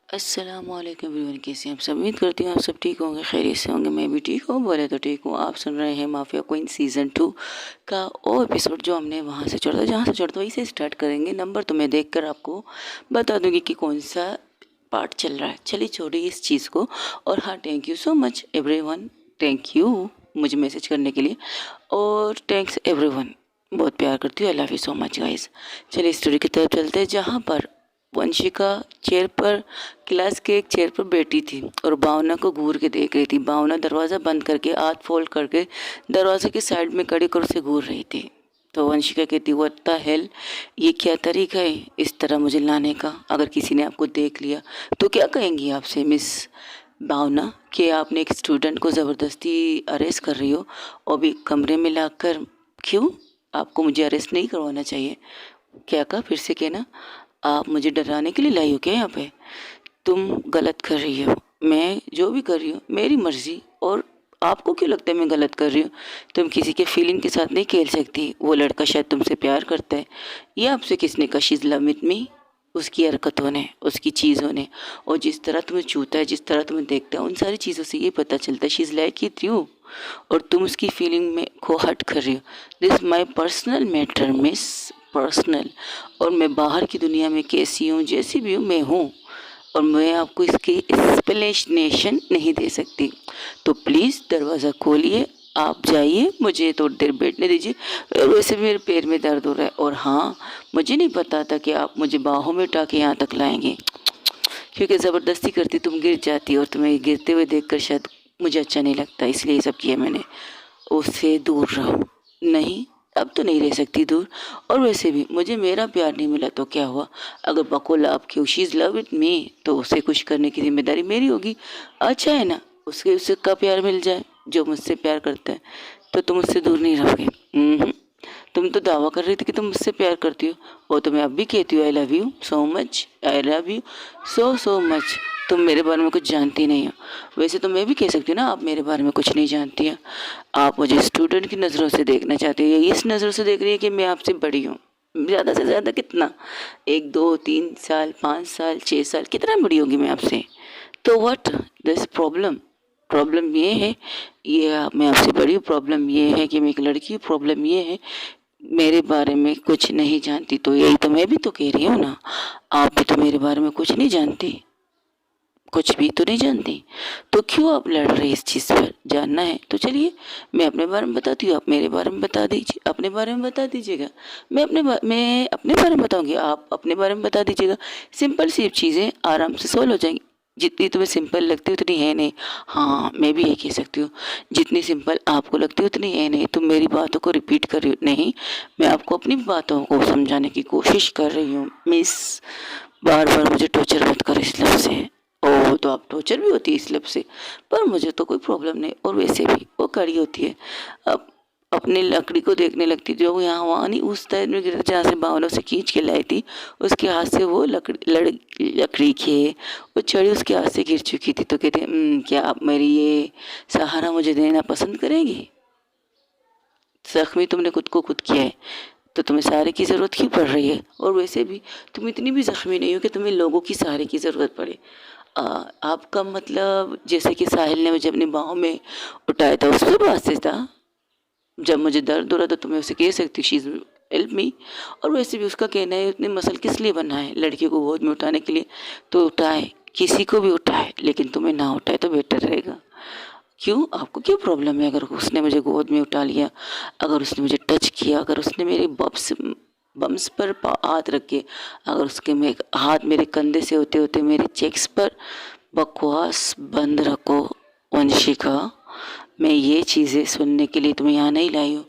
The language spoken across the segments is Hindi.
अस्सलामुअलैकुम एवरीवन, कैसे हैं आप सब। उम्मीद करती हूँ आप सब ठीक होंगे, खैरियत से होंगे। मैं भी ठीक हूँ, बोले तो ठीक हूँ। आप सुन रहे हैं माफिया क्वीन सीज़न 2 का वो एपिसोड जो हमने वहाँ से छोड़ा था, जहाँ से छोड़ा था वहीं से स्टार्ट करेंगे। नंबर तो मैं देख कर आपको बता दूँगी कि कौन सा पार्ट चल रहा है। चलिए छोड़िए इस चीज़ को। और हाँ, thank you so much everyone, thank you मुझे मैसेज करने के लिए। और थैंक्स एवरीवन, बहुत प्यार करती हूँ। आई love you so much guys. चलिए स्टोरी की तरफ चलते हैं, जहाँ पर वंशिका चेयर पर, क्लास के एक चेयर पर बैठी थी और भावना को घूर के देख रही थी। भावना दरवाज़ा बंद करके हाथ फोल्ड करके दरवाजे के साइड में खड़ी कर उसे घूर रही थी। तो वंशिका कहती, व्हाट द हेल, ये क्या तरीका है इस तरह मुझे लाने का। अगर किसी ने आपको देख लिया तो क्या कहेंगी आपसे मिस भावना कि आपने एक स्टूडेंट को ज़बरदस्ती अरेस्ट कर रही हो और भी कमरे में लाकर। क्यों? आपको मुझे अरेस्ट नहीं करवाना चाहिए। क्या कहा? फिर से कहना। आप मुझे डराने के लिए लाई हो क्या यहाँ पे? तुम गलत कर रही हो। मैं जो भी कर रही हूँ मेरी मर्जी। और आपको क्यों लगता है मैं गलत कर रही हूँ? तुम किसी के फीलिंग के साथ नहीं खेल सकती। वो लड़का शायद तुमसे प्यार करता है। ये आपसे किसने कहा? She is love with me. उसकी हरकतों ने, उसकी चीज़ों ने, और जिस तरह तुम्हें छूता है, जिस तरह तुम्हें देखता है, उन सारी चीज़ों से ये पता चलता है she is like it you. और तुम उसकी फीलिंग में खो हट कर रही हो। This my personal matter miss, personal. और मैं बाहर की दुनिया में कैसी हूँ, जैसी भी हूँ मैं हूँ, और मैं आपको इसकी एक्सप्लेनेशन नहीं दे सकती। तो प्लीज़ दरवाज़ा खोलिए, आप जाइए, मुझे थोड़ी देर बैठने दीजिए। वैसे भी मेरे पैर में दर्द हो रहा है। और हाँ, मुझे नहीं पता था कि आप मुझे बाहों में उठा के यहाँ तक लाएंगे, क्योंकि ज़बरदस्ती करती तुम गिर जाती, और तुम्हें गिरते हुए देखकर शायद मुझे अच्छा नहीं लगता, इसलिए ये सब किया मैंने। उससे दूर रहो। नहीं, अब तो नहीं रह सकती दूर। और वैसे भी मुझे मेरा प्यार नहीं मिला तो क्या हुआ? अगर बकुल आपकी she is love with me तो उसे खुश करने की जिम्मेदारी मेरी होगी। अच्छा है ना, उसके उससे का प्यार मिल जाए जो मुझसे प्यार करता है, तो तुम उससे दूर नहीं रहोगे। तुम तो दावा कर रही थी कि तुम मुझसे प्यार करती हो, वो तो मैं अब भी कहती हूँ। आई love you so much, I love you so so much. तुम मेरे बारे में कुछ जानती नहीं हो। वैसे तो मैं भी कह सकती हूँ ना, आप मेरे बारे में कुछ नहीं जानती हैं। आप मुझे स्टूडेंट की नज़रों से देखना चाहती हो, या इस नज़रों से देख रही है कि मैं आपसे बड़ी हूँ। ज़्यादा से ज़्यादा कितना? 1 2 3 साल, 5 साल, 6 साल, कितना बड़ी होगी मैं आपसे? तो व्हाट दिस प्रॉब्लम? प्रॉब्लम ये है, मैं आपसे बड़ी हूँ। प्रॉब्लम ये है कि मैं एक लड़की हूँ। प्रॉब्लम ये है मेरे बारे में कुछ नहीं जानती। तो यही तो मैं भी तो कह रही हूँ ना, आप भी तो मेरे बारे में कुछ नहीं जानती, कुछ भी तो नहीं जानती। तो क्यों आप लड़ रहे इस चीज़ पर? जानना है तो चलिए, मैं अपने बारे में बताती हूँ, आप मेरे बारे में बता दीजिए, अपने बारे में बता दीजिएगा। मैं अपने बारे में बताऊंगी, आप अपने बारे में बता दीजिएगा। सिंपल सी चीज़ें आराम से सोल्व हो जाएंगी। जितनी तुम्हें सिंपल लगती है उतनी है नहीं। हाँ, मैं भी ये कह सकती हूँ, जितनी सिंपल आपको लगती है उतनी है नहीं। तुम मेरी बातों को रिपीट कर रही हो। नहीं, मैं आपको अपनी बातों को समझाने की कोशिश कर रही हूँ मिस। बार बार मुझे टॉर्चर मत करो इस लफ्ज़ से। ओह, तो आप टॉर्चर भी होती है इस लफ्ज़ से? पर मुझे तो कोई प्रॉब्लम नहीं। और वैसे भी वो कड़ी होती है। अब अपनी लकड़ी को देखने लगती, जो वो यहाँ वहाँ नहीं, उस साइड में गिर जहाँ से भावना से खींच के लाई थी, उसके हाथ से वो लकड़ी खे वो छड़ी उसके हाथ से गिर चुकी थी। तो कहते क्या आप मेरी ये सहारा मुझे देना पसंद करेंगी? जख्मी तुमने खुद को खुद किया है, तो तुम्हें सहारे की ज़रूरत क्यों पड़ रही है? और वैसे भी तुम इतनी भी ज़ख्मी नहीं हो कि तुम्हें लोगों की सहारे की ज़रूरत पड़े। आपका मतलब जैसे कि साहिल ने मुझे अपनी बाहों में उठाया था, उस बात से था? जब मुझे दर्द हो रहा था तो मैं उसे कह सकती शी इज़ हेल्प मी। और वैसे भी उसका कहना है इतने मसल किस लिए बना है लड़की को गोद में उठाने के लिए। तो उठाए, किसी को भी उठाए, लेकिन तुम्हें ना उठाए तो बेटर रहेगा। क्यों? आपको क्या प्रॉब्लम है अगर उसने मुझे गोद में उठा लिया, अगर उसने मुझे टच किया, अगर उसने मेरे बम्स पर हाथ रख के, अगर उसके में हाथ मेरे कंधे से होते होते मेरे चेक्स पर? बकवास बंद रखो वंशिका। मैं ये चीज़ें सुनने के लिए तुम्हें यहाँ नहीं लाई हूँ।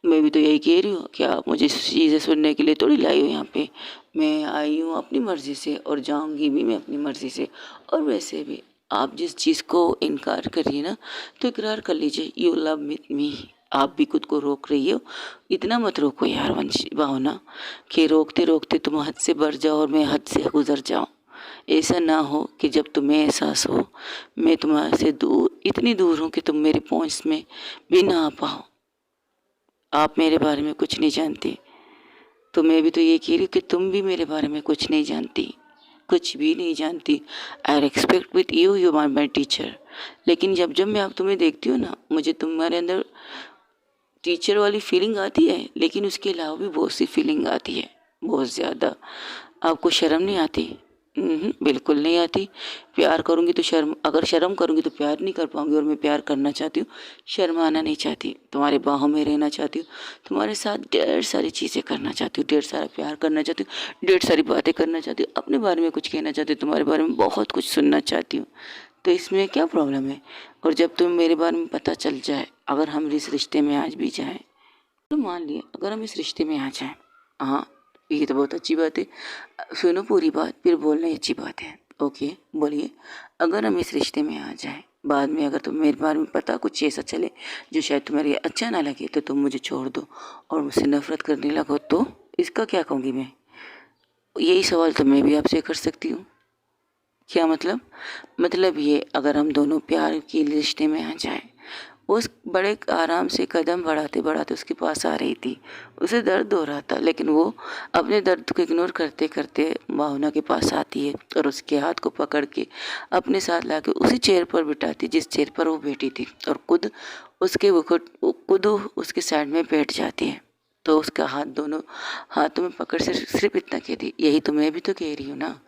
मैं भी तो यही कह रही हूँ कि आप मुझे चीज़ें सुनने के लिए थोड़ी लाई हो यहाँ पे। मैं आई हूँ अपनी मर्ज़ी से और जाऊँगी भी मैं अपनी मर्ज़ी से। और वैसे भी आप जिस चीज़ को इनकार करिए ना, तो इकरार कर लीजिए, यू लव विथ मी। आप भी खुद को रोक रही हो। इतना मत रोको यार वंशी भावना, कि रोकते रोकते तुम हद से बढ़ जाओ और मैं हद से गुजर जाऊँ। ऐसा ना हो कि जब तुम्हें एहसास हो मैं तुम्हारे से दूर, इतनी दूर हूँ कि तुम मेरी पहुँच में भी ना आ पाओ। आप मेरे बारे में कुछ नहीं जानती, तो मैं भी तो ये कह रही हूँ कि तुम भी मेरे बारे में कुछ नहीं जानती। कुछ भी नहीं जानती। I respect with you, you are my teacher. लेकिन जब जब मैं आप तुम्हें देखती हूँ ना, मुझे तुम्हारे अंदर टीचर वाली फीलिंग आती है, लेकिन उसके अलावा भी बहुत सी फीलिंग आती है, बहुत ज़्यादा। आपको शर्म नहीं आती? बिल्कुल नहीं आती। प्यार करूँगी तो शर्म, अगर शर्म करूँगी तो प्यार नहीं कर पाऊँगी, और मैं प्यार करना चाहती हूँ, शर्माना नहीं चाहती, तुम्हारे बाहों में रहना चाहती हूँ, तुम्हारे साथ ढेर सारी चीज़ें करना चाहती हूँ, ढेर सारा प्यार करना चाहती हूँ, ढेर सारी बातें करना चाहती हूँ, अपने बारे में कुछ कहना चाहती हूँ, तुम्हारे बारे में बहुत कुछ सुनना चाहती हूँ। तो इसमें क्या प्रॉब्लम है? और जब तुम्हें मेरे बारे में पता चल जाए, अगर हम इस रिश्ते में आज भी जाएँ, तो मान लिए अगर हम इस रिश्ते में आ जाएं, हाँ, ये तो बहुत अच्छी बात है। सुनो पूरी बात, फिर बोलना ही अच्छी बात है। ओके, बोलिए। अगर हम इस रिश्ते में आ जाएं, बाद में अगर तुम मेरे बारे में पता कुछ ऐसा चले जो शायद तुम्हारे अच्छा ना लगे, तो तुम मुझे छोड़ दो और मुझसे नफरत करने लगो, तो इसका क्या कहूँगी मैं? यही सवाल तो मैं भी आपसे कर सकती हूँ। क्या मतलब? मतलब ये, अगर हम दोनों प्यार के रिश्ते में आ जाएं, उस बड़े आराम से कदम बढ़ाते बढ़ाते उसके पास आ रही थी। उसे दर्द हो रहा था, लेकिन वो अपने दर्द को इग्नोर करते करते भावना के पास आती है और उसके हाथ को पकड़ के अपने साथ लाके उसी चेयर पर बिठाती जिस चेयर पर वो बैठी थी, और खुद उसके साइड में बैठ जाती है। तो उसका हाथ दोनों हाथों में पकड़ से सिर्फ इतना कहती, यही तो मैं भी तो कह रही हूँ ना।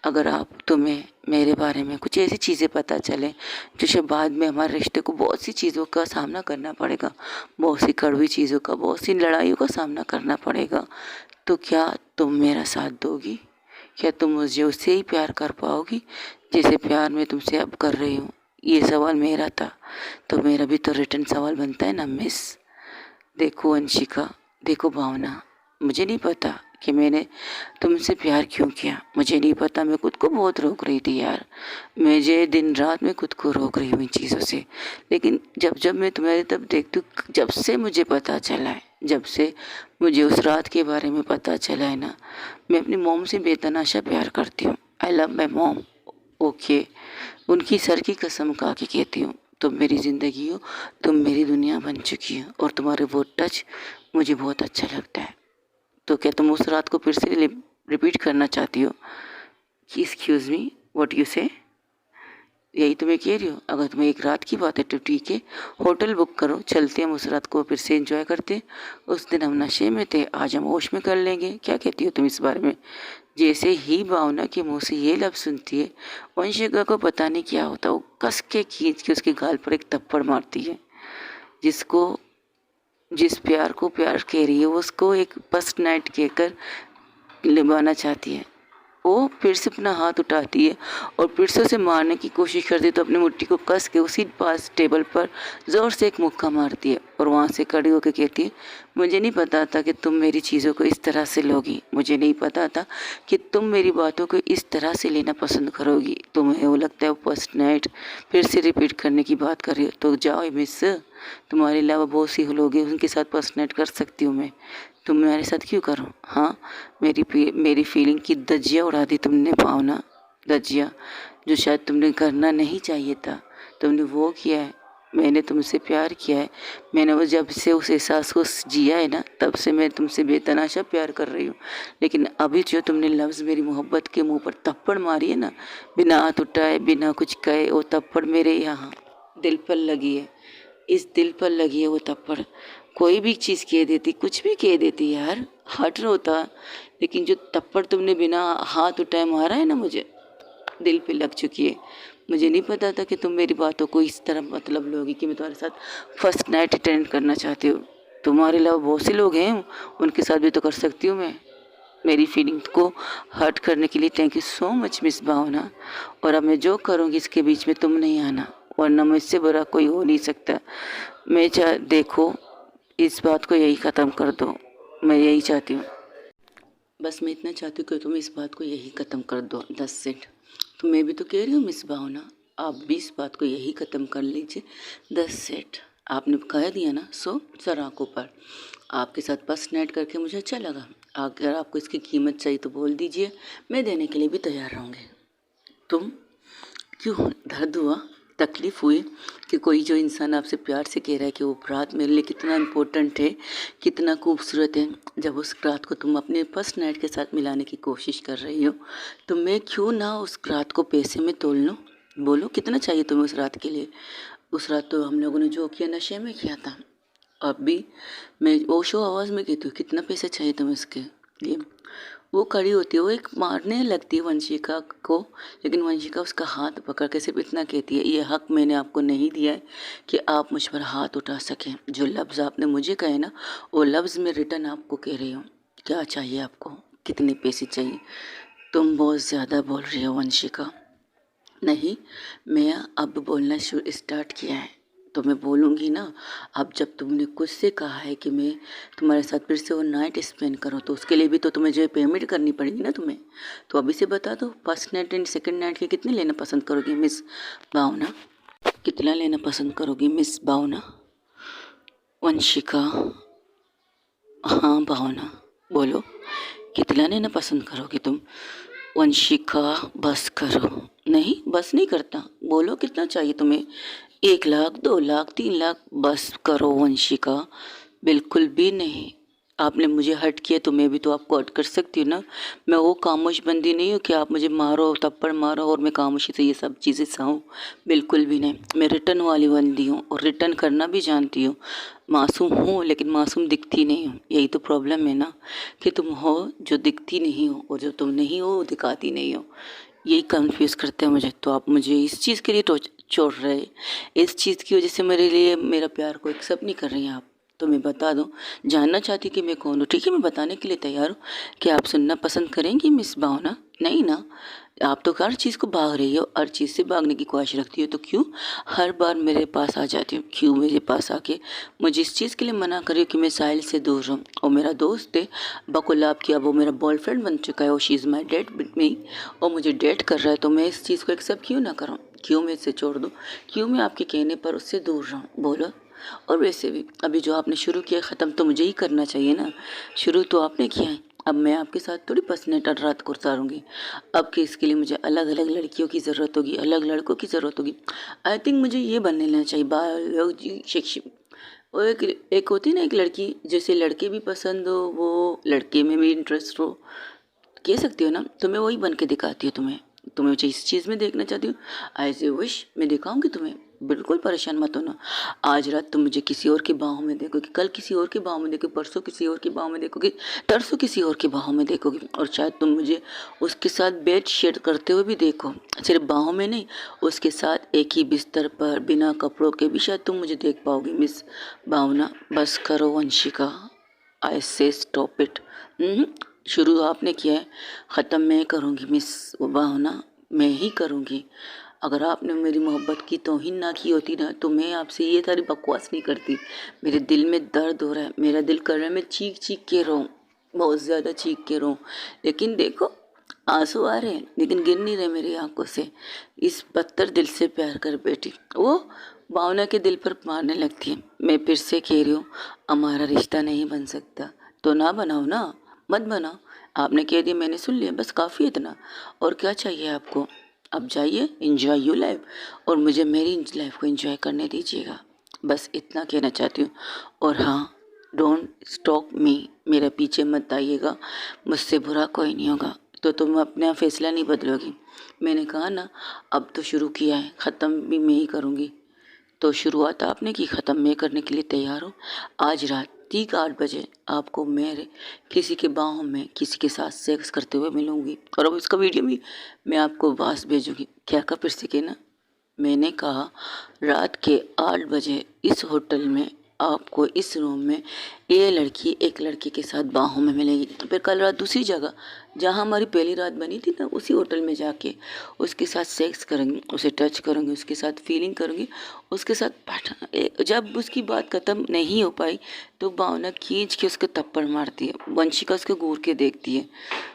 अगर तुम्हें मेरे बारे में कुछ ऐसी चीज़ें पता चले जो शायद बाद में हमारे रिश्ते को बहुत सी चीज़ों का सामना करना पड़ेगा, बहुत सी कड़वी चीज़ों का, बहुत सी लड़ाइयों का सामना करना पड़ेगा, तो क्या तुम मेरा साथ दोगी? क्या तुम मुझे उससे ही प्यार कर पाओगी जैसे प्यार मैं तुमसे अब कर रही हूँ? ये सवाल मेरा था, तो मेरा भी तो रिटर्न सवाल बनता है ना मिस। देखो अंशिका, देखो भावना, मुझे नहीं पता कि मैंने तुमसे प्यार क्यों किया, मुझे नहीं पता। मैं खुद को बहुत रोक रही थी यार, मुझे दिन रात में खुद को रोक रही हूँ इन चीज़ों से। लेकिन जब जब मैं तुम्हारी तब देखती हूँ, जब से मुझे पता चला है, जब से मुझे उस रात के बारे में पता चला है ना, मैं अपनी मॉम से बेतनाशा प्यार करती हूँ। I love my mom. Okay, उनकी सर की कसम खा के कहती हूँ, तुम मेरी ज़िंदगी हो, तुम मेरी दुनिया बन चुकी हो, और तुम्हारे वो टच मुझे बहुत अच्छा लगता है। तो क्या तुम उस रात को फिर से रिपीट करना चाहती हो कि एक्सक्यूज़ मी, व्हाट यू से? यही तो मैं कह रही हूँ। अगर तुम्हें एक रात की बात है तो ठीक है, होटल बुक करो, चलते हम उस रात को फिर से एंजॉय करते। उस दिन हम नशे में थे, आज हम होश में कर लेंगे। क्या कहती हो तुम इस बारे में? जैसे ही भावना के मुंह से ये लफ्ज़ सुनती है, वंशिका को पता नहीं क्या होता, वो कस के खींच के उसके गाल पर एक थप्पड़ मारती है। जिसको जिस प्यार को प्यार कह रही है, वो उसको एक फर्स्ट नाइट कहकर निभाना चाहती है। वो फिर से अपना हाथ उठाती है और फिर से उसे मारने की कोशिश करती है, तो अपनी मुट्ठी को कस के उसी पास टेबल पर ज़ोर से एक मुक्का मारती है और वहाँ से खड़ी होकर कहती है, मुझे नहीं पता था कि तुम मेरी चीज़ों को इस तरह से लोगी, मुझे नहीं पता था कि तुम मेरी बातों को इस तरह से लेना पसंद करोगी। तुम्हें वो लगता है वो फर्स्ट नाइट फिर से रिपीट करने की बात कर रही हो, तो जाओ मिस, तुम्हारे अलावा बहुत सी लोग हैं, उनके साथ फर्स्ट नाइट कर सकती हूँ मैं, तुम मेरे साथ क्यों करो? हाँ, मेरी फीलिंग की धज्जियाँ उड़ा दी तुमने भावना, धज्जियाँ जो शायद तुमने करना नहीं चाहिए था, तुमने वो किया है। मैंने तुमसे प्यार किया है, मैंने वो जब से उस एहसास को जिया है ना, तब से मैं तुमसे बेतनाशा प्यार कर रही हूँ। लेकिन अभी जो तुमने लफ्ज़ मेरी मोहब्बत के मुंह पर थप्पड़ मारी है ना, बिना हाथ उठाए बिना कुछ कहे, वो थप्पड़ मेरे यहाँ दिल पर लगी है, इस दिल पर लगी है वो थप्पड़। कोई भी चीज़ कह देती, कुछ भी कह देती यार, हर्ट होता, लेकिन जो थप्पड़ तुमने बिना हाथ उठाए मारा है ना, मुझे दिल पे लग चुकी है। मुझे नहीं पता था कि तुम मेरी बातों को इस तरह मतलब लोगी कि मैं तुम्हारे साथ फर्स्ट नाइट अटेंड करना चाहती हूँ। तुम्हारे अलावा बहुत से लोग हैं, उनके साथ भी तो कर सकती हूँ मैं। मेरी फीलिंग्स को हर्ट करने के लिए thank you so much miss Bhavna. और अब मैं जो करूँगी इसके बीच में तुम नहीं आना, वरना मुझसे बुरा कोई हो नहीं सकता। मैं देखो, इस बात को यही ख़त्म कर दो, मैं यही चाहती हूँ। बस मैं इतना चाहती हूँ कि तुम इस बात को यही ख़त्म कर दो, 10 सेट। तो मैं भी तो कह रही हूँ मिस भावना, आप भी इस बात को यही ख़त्म कर लीजिए, 10 सेट। आपने कह दिया ना, सो सर आंखों पर। आपके साथ फर्स्ट नाइट करके मुझे अच्छा लगा। अगर आपको इसकी कीमत चाहिए तो बोल दीजिए, मैं देने के लिए भी तैयार रहूँगी। तुम क्यों, दर्द हुआ? तकलीफ़ हुई कि कोई जो इंसान आपसे प्यार से कह रहा है कि वो रात मेरे लिए कितना इम्पोर्टेंट है, कितना खूबसूरत है, जब उस रात को तुम अपने फर्स्ट नाइट के साथ मिलाने की कोशिश कर रही हो, तो मैं क्यों ना उस रात को पैसे में तोल लूँ? बोलो कितना चाहिए तुम्हें उस रात के लिए? उस रात तो हम लोगों ने जो किया नशे में किया था। अब भी मैं ओशो आवाज़ में कहती हूँ, कितना पैसा चाहिए तुम्हें उसके लिए? वो खड़ी होती है, वो एक मारने लगती है वंशिका को, लेकिन वंशिका उसका हाथ पकड़ के सिर्फ इतना कहती है, ये हक मैंने आपको नहीं दिया है कि आप मुझ पर हाथ उठा सकें। जो लफ्ज़ आपने मुझे कहे ना, वो लफ्ज़ मैं रिटर्न आपको कह रही हूँ। क्या चाहिए आपको? कितने पैसे चाहिए? तुम बहुत ज़्यादा बोल रही हो वंशिका। नहीं, मैं अब बोलना शुरू स्टार्ट किया है तो मैं बोलूँगी ना। अब जब तुमने खुद से कहा है कि मैं तुम्हारे साथ फिर से वो नाइट स्पेंड करूँ, तो उसके लिए भी तो तुम्हें जो है पेमेंट करनी पड़ेगी ना तुम्हें। तो अभी से बता दो, first night and second night के कितने लेना पसंद करोगी मिस भावना? कितना लेना पसंद करोगी मिस भावना? वंशिका, हाँ भावना बोलो, कितना लेना पसंद करोगी तुम? वंशिका, बस करो। नहीं, बस नहीं करता, बोलो कितना चाहिए तुम्हें? 1 लाख, 2 लाख, 3 लाख, बस करो वंशिका। बिल्कुल भी नहीं। आपने मुझे हर्ट किया तो मैं भी तो आपको हर्ट कर सकती हूँ ना। मैं वो खामोश बंदी नहीं हूँ कि आप मुझे मारो, थप्पड़ मारो और मैं खामोशी से ये सब चीज़ें सहूँ। बिल्कुल भी नहीं। मैं रिटर्न वाली बंदी हूँ और रिटर्न करना भी जानती हूँ। मासूम हूँ लेकिन मासूम दिखती नहीं हूँ। यही तो प्रॉब्लम है ना, कि तुम हो जो दिखती नहीं हो और जो तुम नहीं हो वो दिखाती नहीं हो। यही कंफ्यूज करते हैं मुझे। तो आप मुझे इस चीज़ के लिए छोड़ रहे, इस चीज़ की वजह से मेरे लिए मेरा प्यार को एक्सेप्ट नहीं कर रही हैं आप। तो मैं बता दूं, जानना चाहती कि मैं कौन हूँ? ठीक है, मैं बताने के लिए तैयार हूँ। कि आप सुनना पसंद करेंगी मिस भावना? नहीं ना। आप तो हर चीज़ को भाग रही हो, हर चीज़ से भागने की ख्वाहिश रखती हो, तो क्यों हर बार मेरे पास आ जाती हो? क्यों मेरे पास आके मुझे इस चीज़ के लिए मना कर रही हो कि मैं साहिल से दूर रहूँ? और मेरा दोस्त है बकुलाब की, अब वो मेरा बॉयफ्रेंड बन चुका है, और she is my date with me, और मुझे डेट कर रहा है, तो मैं इस चीज़ को एक्सेप्ट क्यों ना करूँ? क्यों मैं इसे छोड़ दूँ? क्यों मैं आपके कहने पर उससे दूर रहूँ? बोलो। और वैसे भी अभी जो आपने शुरू किया ख़त्म तो मुझे ही करना चाहिए ना। शुरू तो आपने किया है, अब मैं आपके साथ थोड़ी बस नेट रात को उतारूँगी। अब कि इसके लिए मुझे अलग अलग लड़कियों की ज़रूरत होगी, अलग लड़कों की ज़रूरत होगी। आई थिंक मुझे ये बन लेना चाहिए बायोलॉजी शिक्षक। वो एक होती है ना, एक लड़की जैसे लड़के भी पसंद हो, वो लड़के में भी इंटरेस्ट हो, कह सकती हो ना। तो मैं वही बन के दिखाती हूँ तुम्हें। तुम्हें मुझे इस चीज़ में देखना चाहती हूँ, एज ए विश मैं दिखाऊंगी तुम्हें। बिल्कुल परेशान मत होना। आज रात तुम मुझे किसी और की बाहों में देखोगी, कल किसी और की बाहों में देखोगी, परसों किसी और की बाहों में देखोगी, तरसों किसी और की बाहों में देखोगी, और शायद तुम मुझे उसके साथ बेड शेयर करते हुए भी देखो। सिर्फ बाहों में नहीं, उसके साथ एक ही बिस्तर पर बिना कपड़ों के भी शायद तुम मुझे देख पाओगी मिस भावना। बस करो वंशिका, आई से स्टॉप इट। शुरू आपने किया है, ख़त्म मैं करूँगी मिस भावना, मैं ही करूँगी। अगर आपने मेरी मोहब्बत की तौहीन ना की होती ना, तो मैं आपसे ये सारी बकवास नहीं करती। मेरे दिल में दर्द हो रहा है, मेरा दिल कर रहा है मैं चीख चीख के रोऊँ, बहुत ज़्यादा चीख के रोऊँ, लेकिन देखो आंसू आ रहे हैं लेकिन गिर नहीं रहे मेरी आंखों से। इस पत्थर दिल से प्यार कर बैठी वो भावना के दिल पर मारने लगती है। मैं फिर से कह रही हूँ, हमारा रिश्ता नहीं बन सकता तो ना बनाओ ना, मत बनाओ। आपने कह दिया, मैंने सुन लिया, बस काफ़ी इतना। और क्या चाहिए आपको? अब जाइए, इंजॉय योर लाइफ, और मुझे मेरी लाइफ को इंजॉय करने दीजिएगा। बस इतना कहना चाहती हूँ। और हाँ, डोंट स्टॉप मी, मेरे पीछे मत आइएगा, मुझसे बुरा कोई नहीं होगा। तो तुम अपना फैसला नहीं बदलोगी? मैंने कहा ना, अब तो शुरू किया है, ख़त्म भी मैं ही करूँगी। तो शुरुआत आपने की, ख़त्म मैं करने के लिए तैयार हूँ। आज रात ठीक 8 बजे आपको मेरे किसी के बाहों में किसी के साथ सेक्स करते हुए मिलूँगी, और अब इसका वीडियो भी मैं आपको वास भेजूँगी। क्या का फिर से कहना? मैंने कहा रात के 8 बजे इस होटल में आपको इस रूम में ये लड़की एक लड़के के साथ बाहों में मिलेगी। फिर कल रात दूसरी जगह जहाँ हमारी पहली रात बनी थी ना, उसी होटल में जाके उसके साथ सेक्स करूँगी, उसे टच करूँगी, उसके साथ फीलिंग करूँगी, उसके साथ बैठना। जब उसकी बात ख़त्म नहीं हो पाई तो भावना खींच के उसको थप्पड़ मारती है। वंशिका उसको घूर के देखती है,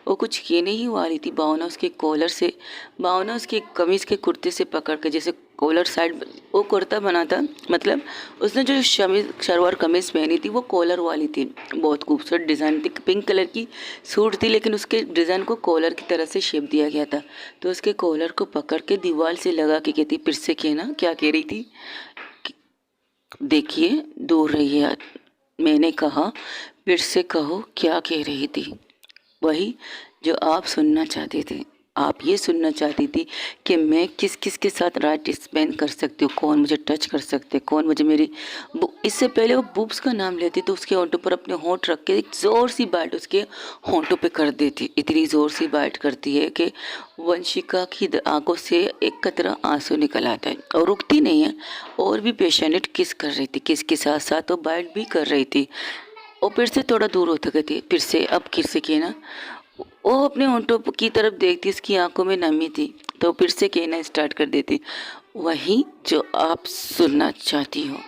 वो कुछ कहने ही वाली थी। भावना उसके कॉलर से, भावना उसके कमीज़ के कुर्ते से पकड़ के जैसे कॉलर साइड वो कुर्ता बना था, मतलब उसने जो शलवार कमीज़ पहनी थी वो कॉलर वाली थी, बहुत खूबसूरत डिज़ाइन थी, पिंक कलर की सूट थी, लेकिन उसके डिज़ाइन को कॉलर की तरह से शेप दिया गया था। तो उसके कॉलर को पकड़ के दीवार से लगा के कहती, फिर से कहना क्या कह रही थी, देखिए दूर रहिए। मैंने कहा फिर से कहो क्या कह रही थी। वही जो आप सुनना चाहते थे। आप ये सुनना चाहती थी कि मैं किस किस के साथ रात स्पेंड कर सकती हूँ, कौन मुझे टच कर सकते, कौन मुझे मेरी इससे पहले वो बूब्स का नाम लेती तो उसके होंठों पर अपने होंठ रख के एक ज़ोर सी बाइट उसके होंठों पे कर देती। इतनी ज़ोर सी बाइट करती है कि वंशिका की आंखों से एक कतरा आंसू निकल आता है और रुकती नहीं है, और भी पेशेंट किस कर रही थी, किस के साथ साथ वो बाइट भी कर रही थी। और फिर से थोड़ा दूर होते गए थे, फिर से कहना, वो अपने होंठों की तरफ देखती, उसकी आंखों में नमी थी, तो फिर से कहना स्टार्ट कर देती, वही जो आप सुनना चाहती हो।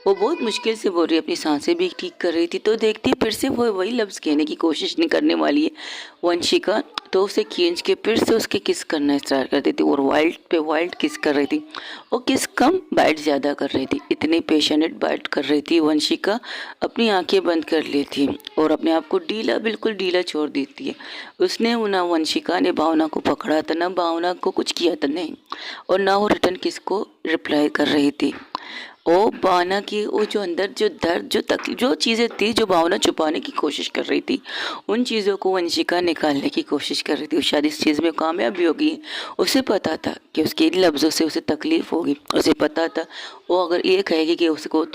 वो बहुत मुश्किल से बोल रही है, अपनी सांसें भी ठीक कर रही थी, तो देखती फिर से वो वही लफ्ज़ कहने की कोशिश नहीं करने वाली है वंशिका, तो उसे खींच के फिर से उसके किस करना स्टार्ट कर देती और वाइल्ड पे वाइल्ड किस कर रही थी। वो किस कम बाइट ज़्यादा कर रही थी, इतनी पेशेंट बाइट कर रही थी वंशिका, अपनी आंखें बंद कर लेती और अपने आप को ढीला, बिल्कुल ढीला छोड़ देती है। उसने ना वंशिका ने भावना को पकड़ा था, ना भावना को कुछ किया था, नहीं, और ना वो रिटर्न किसको रिप्लाई कर रही थी। ओ भावना की वो जो अंदर जो दर्द, जो तकलीफ, जो चीज़ें थी जो भावना छुपाने की कोशिश कर रही थी, उन चीज़ों को वंशिका निकालने की कोशिश कर रही थी। शायद इस चीज़ में कामयाब भी होगी। उसे पता था कि उसके इन लफ्ज़ों से उसे तकलीफ होगी। उसे पता था वो अगर ये कहेगी कि उसको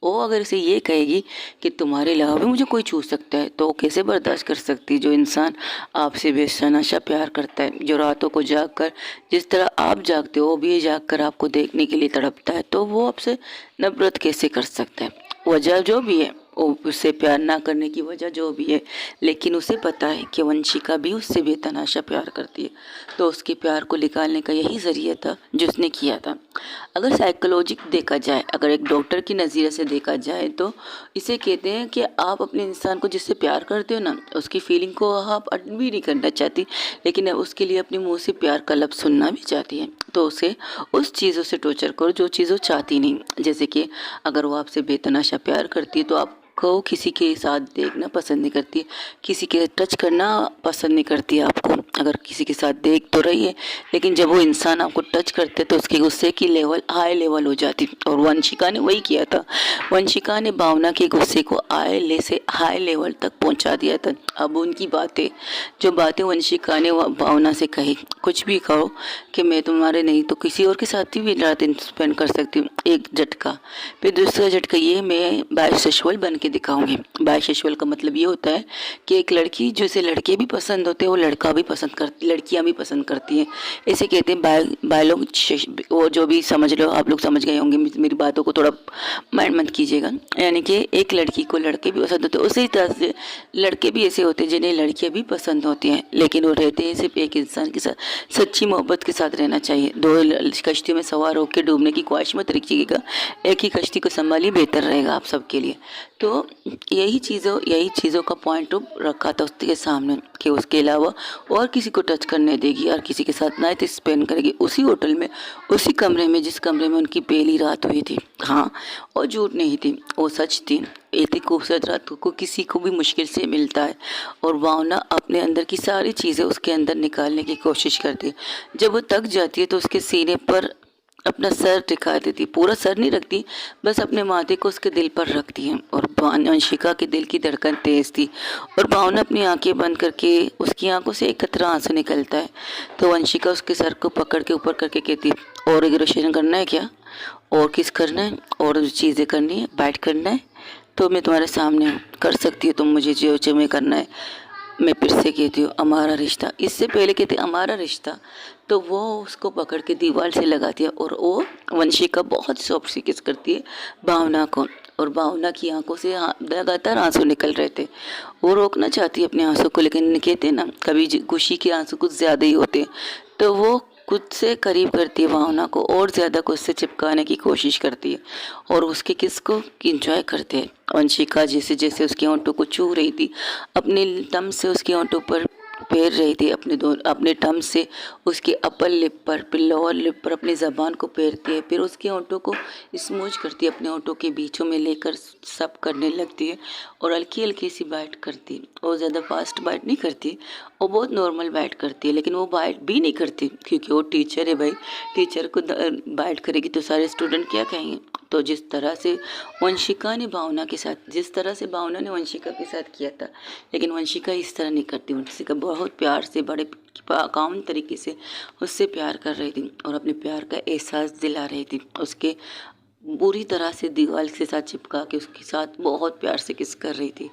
वो अगर इसे ये कहेगी कि तुम्हारे अलावा भी मुझे कोई छू सकता है, तो वो कैसे बर्दाश्त कर सकती। जो इंसान आपसे बेतहाशा प्यार करता है, जो रातों को जाग कर जिस तरह आप जागते हो वो भी जाग कर आपको देखने के लिए तड़पता है, तो वो आपसे नफरत कैसे कर सकता है। वजह जो भी है, वो उससे प्यार ना करने की वजह जो भी है, लेकिन उसे पता है कि वंशिका भी उससे बेतहाशा प्यार करती है, तो उसके प्यार को निकालने का यही ज़रिया था जो उसने किया था। अगर साइकोलॉजिक देखा जाए, अगर एक डॉक्टर की नज़रिए से देखा जाए, तो इसे कहते हैं कि आप अपने इंसान को जिससे प्यार करते हो ना, उसकी फीलिंग को आप अटेंड भी नहीं करना चाहती, लेकिन उसके लिए अपने मुंह से प्यार का लफ्ज़ सुनना भी चाहती है, तो उसे उस चीज़ों से टॉर्चर करो जो चीज़ वो चाहती नहीं। जैसे कि अगर वो आपसे बेतहाशा प्यार करती है तो आप को किसी के साथ देखना पसंद नहीं करती, किसी के टच करना पसंद नहीं करती आपको। अगर किसी के साथ देख तो रही है, लेकिन जब वो इंसान आपको टच करते तो उसके गुस्से की लेवल हाई लेवल हो जाती, और वंशिका ने वही किया था। वंशिका ने भावना के गुस्से को हाई लेवल तक पहुंचा दिया था। अब उनकी बातें, जो बातें वंशिका ने भावना से कही, कुछ भी कहो कि मैं तुम्हारे नहीं तो किसी और के साथ भी रात स्पेंड कर सकती हूँ, एक झटका, फिर दूसरा झटका, ये मैं बाइसेक्सुअल बन के दिखाऊंगी। बाइसेक्सुअल का मतलब ये होता है कि एक लड़की जिसे लड़के भी पसंद होते हैं, वो लड़का भी पसंद करती, लड़कियां भी पसंद करती हैं। इसे कहते हैं बायोलॉग, वो जो भी समझ लो, आप लोग समझ गए होंगे, मेरी बातों को थोड़ा माइंड मत कीजिएगा। यानी कि एक लड़की को लड़के भी पसंद होते हैं, उसी तरह से लड़के भी ऐसे होते हैं जिन्हें लड़कियाँ भी पसंद होती हैं, लेकिन वो रहते हैं सिर्फ एक इंसान के साथ, सच्ची मोहब्बत के साथ रहना चाहिए। दो कश्तियों में सवार होकर डूबने की ख्वाहिश मत रखिएगा, एक ही कश्ती को संभालिए, बेहतर रहेगा आप सबके लिए। तो यही चीज़ों का पॉइंट रखा था उसके सामने कि उसके अलावा और किसी को टच करने देगी और किसी के साथ नाइट स्पेंड करेगी, उसी होटल में, उसी कमरे में जिस कमरे में उनकी पहली रात हुई थी। हाँ, और झूठ नहीं थी, वो सच थी। इतनी खूबसूरत रात को किसी को भी मुश्किल से मिलता है, और भावना अपने अंदर की सारी चीज़ें उसके अंदर निकालने की कोशिश करती है। जब वो थक जाती है तो उसके सीने पर अपना सर टिका देती, पूरा सर नहीं रखती, बस अपने माथे को उसके दिल पर रखती है। और वंशिका के दिल की धड़कन तेज थी, और भावना अपनी आंखें बंद करके, उसकी आंखों से एक कतरा आंसू निकलता है, तो वंशिका उसके सर को पकड़ के ऊपर करके कहती, और एग्रेशन करना है क्या, और किस करना है, और चीज़ें करनी है, बैठ करना है, तो मैं तुम्हारे सामने हूँ, कर सकती हो तुम मुझे जो जो मैं करना है। मैं फिर से कहती हूँ हमारा रिश्ता, इससे पहले कहते हमारा रिश्ता, तो वो उसको पकड़ के दीवार से लगाती है, और वो वंशिका बहुत सॉफ्ट सी किस करती है भावना को, और भावना की आंखों से लगातार आंसू निकल रहे थे। वो रोकना चाहती है अपने आंसू को, लेकिन कहते ना कभी खुशी के आंसू कुछ ज़्यादा ही होते हैं, तो वो खुद से करीब करती है भावना को, और ज़्यादा खुद से चिपकाने की कोशिश करती है, और उसके किस को इंजॉय करते हैं। वंशिका जैसे जैसे उसके होंठों को छू रही थी, अपने दम से उसके होंठों पर फेर रही थी अपने टर्म से उसके अपर लिप पर, फिर लोअर लिप पर अपनी ज़बान को फेरती है, फिर उसके होंठों को स्मूच करती है, अपने होंठों के बीचों में लेकर सब करने लगती है और हल्की हल्की सी बाइट करती है। और ज़्यादा फास्ट बाइट नहीं करती, वो बहुत नॉर्मल बाइट करती है, लेकिन वो बाइट भी नहीं करती क्योंकि वो टीचर है भाई। टीचर को बाइट करेगी तो सारे स्टूडेंट क्या कहेंगे। तो जिस तरह से वंशिका ने भावना के साथ, जिस तरह से भावना ने वंशिका के साथ किया था, लेकिन वंशिका इस तरह नहीं करती। वंशिका बहुत प्यार से, बड़े काम तरीके से उससे प्यार कर रही थी और अपने प्यार का एहसास दिला रही थी। उसके बुरी तरह से दीवार के साथ चिपका के उसके साथ बहुत प्यार से किस कर रही थी।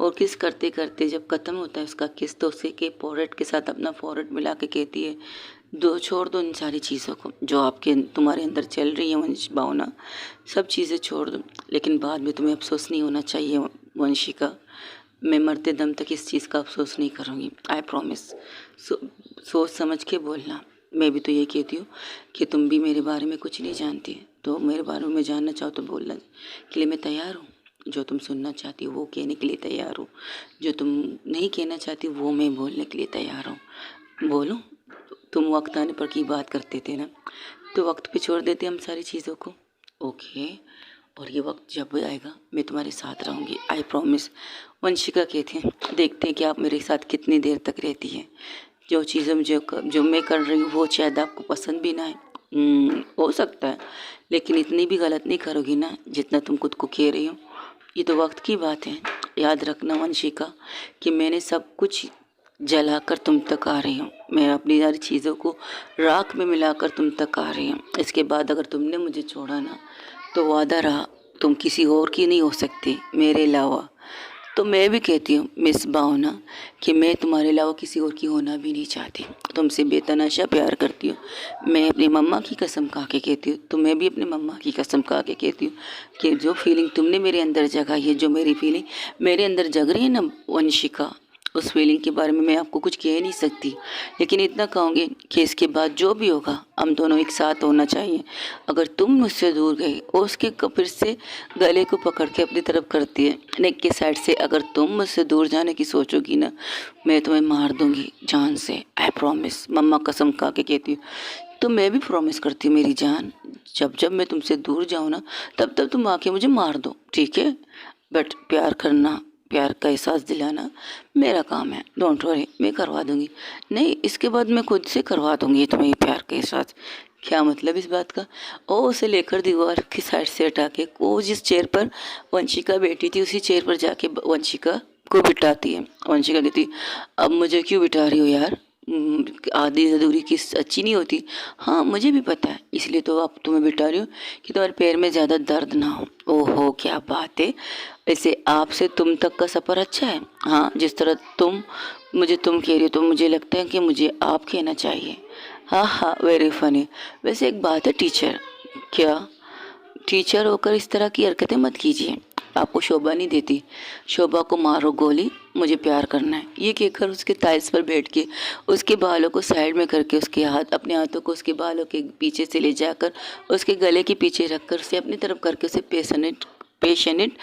और किस करते करते जब ख़त्म होता है उसका किस, तो उसे के फोrehead के साथ अपना फोrehead मिला के कहती है, दो छोड़ दो इन सारी चीज़ों को जो आपके तुम्हारे अंदर चल रही है वंश भावना, सब चीज़ें छोड़ दो, लेकिन बाद में तुम्हें अफसोस नहीं होना चाहिए वंशिका। मैं मरते दम तक इस चीज़ का अफसोस नहीं करूँगी, आई प्रॉमिस। सोच समझ के बोलना। मैं भी तो ये कहती हूँ कि तुम भी मेरे बारे में कुछ नहीं जानती, तो मेरे बारे में जानना चाहो तो बोलना के लिए मैं तैयार हूँ। जो तुम सुनना चाहती हो वो कहने के लिए तैयार हूँ, जो तुम नहीं कहना चाहती वो मैं बोलने के लिए तैयार हूँ। बोलो। तुम वक्त आने पर की बात करते थे ना, तो वक्त पे छोड़ देते हम सारी चीज़ों को। ओके, और ये वक्त जब भी आएगा मैं तुम्हारे साथ रहूँगी, आई प्रॉमिस। वंशिका कहती है, देखते हैं कि आप मेरे साथ कितनी देर तक रहती हैं। जो चीज़ें जो मैं कर रही हूँ वो शायद आपको पसंद भी ना आए, हो सकता है, लेकिन इतनी भी गलत नहीं करोगी ना जितना तुम खुद को कह रही हो। ये तो वक्त की बात है। याद रखना वंशिका कि मैंने सब कुछ जलाकर तुम तक आ रही हूँ, मैं अपनी सारी चीज़ों को राख में मिलाकर तुम तक आ रही हूँ। इसके बाद अगर तुमने मुझे छोड़ा ना, तो वादा रहा तुम किसी और की नहीं हो सकती मेरे अलावा। तो मैं भी कहती हूँ मिस भावना कि मैं तुम्हारे अलावा किसी और की होना भी नहीं चाहती, तुमसे बेतनाशा प्यार करती हूँ। मैं अपनी मम्मा की कसम खा के कहती हूँ, तो मैं भी अपनी मम्मा की कसम खा के कहती हूँ कि जो फीलिंग तुमने मेरे अंदर जगाई है, जो मेरी फीलिंग मेरे अंदर जग रही है ना वंशिका, उस फीलिंग के बारे में मैं आपको कुछ कह नहीं सकती, लेकिन इतना कहूँगी कि इसके बाद जो भी होगा हम दोनों एक साथ होना चाहिए। अगर तुम मुझसे दूर गए और उसके फिर से गले को पकड़ के अपनी तरफ करती है नेक के साइड से, अगर तुम मुझसे दूर जाने की सोचोगी ना, मैं तुम्हें मार दूंगी जान से, आई प्रॉमिस। मम्मा कसम खा के कहती हूँ। तो मैं भी प्रॉमिस करती हूँ मेरी जान, जब जब मैं तुमसे दूर जाऊँ ना, तब तब तुम आके मुझे मार दो, ठीक है। बट प्यार करना, प्यार का एहसास दिलाना मेरा काम है, डोंट वरी, मैं करवा दूंगी। नहीं, इसके बाद मैं खुद से करवा दूंगी तुम्हें ये प्यार का एहसास। क्या मतलब इस बात का? ओ उसे लेकर दीवार की साइड से हटा के वो जिस चेयर पर वंशिका बैठी थी उसी चेयर पर जाके वंशिका को बिठाती है। वंशिका कहती, अब मुझे क्यों बिठा रही हो यार, आधी अधूरी किस अच्छी नहीं होती। हाँ मुझे भी पता है, इसलिए तो अब तुम्हें बिठा रही हूँ कि तुम्हारे पैर में ज़्यादा दर्द ना हो। ओहो क्या बात है, वैसे आपसे तुम तक का सफ़र अच्छा है। हाँ जिस तरह तुम मुझे तुम कह रही हो, तो मुझे लगता है कि मुझे आप कहना चाहिए। हाँ हाँ वेरी फनी। वैसे एक बात है टीचर, क्या टीचर होकर इस तरह की हरकतें मत कीजिए, आपको शोभा नहीं देती। शोभा को मारो गोली, मुझे प्यार करना है, ये कहकर उसके ताइस पर बैठ के उसके बालों को साइड में करके उसके हाथ, अपने हाथों को उसके बालों के पीछे से ले जाकर उसके गले के पीछे रखकर उसे अपनी तरफ करके उसे पेशेंट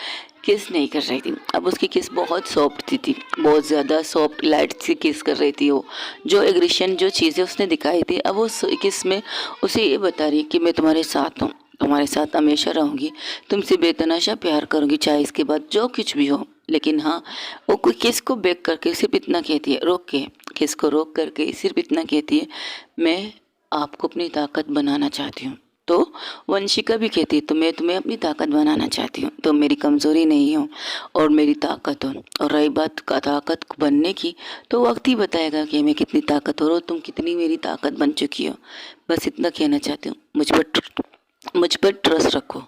किस नहीं कर रही थी। अब उसकी किस बहुत सॉफ्ट थी, बहुत ज़्यादा सॉफ्ट लाइट सी किस कर रही थी वो। जो एग्रेशन, जो चीज़ें उसने दिखाई थी, अब वो किस में उसे ये बता रही कि मैं तुम्हारे साथ हूँ, तुम्हारे साथ हमेशा रहूँगी, तुमसे बेतनाशा प्यार करूँगी, चाहे इसके बाद जो कुछ भी हो। लेकिन हाँ, वो कोई किस को बेक करके सिर्फ इतना कहती है, रोक के किस को रोक करके सिर्फ इतना कहती है, मैं आपको अपनी ताकत बनाना चाहती हूँ। तो वंशिका भी कहती है, तो मैं तुम्हें अपनी ताकत बनाना चाहती हूँ, तो मेरी कमज़ोरी नहीं हो और मेरी ताकत हो। और रही बात का ताकत बनने की, तो वक्त ही बताएगा कि मैं कितनी ताकतवर हो, तुम कितनी मेरी ताकत बन चुकी हो। बस इतना कहना चाहती हूँ, मुझ पर ट्रस्ट रखो।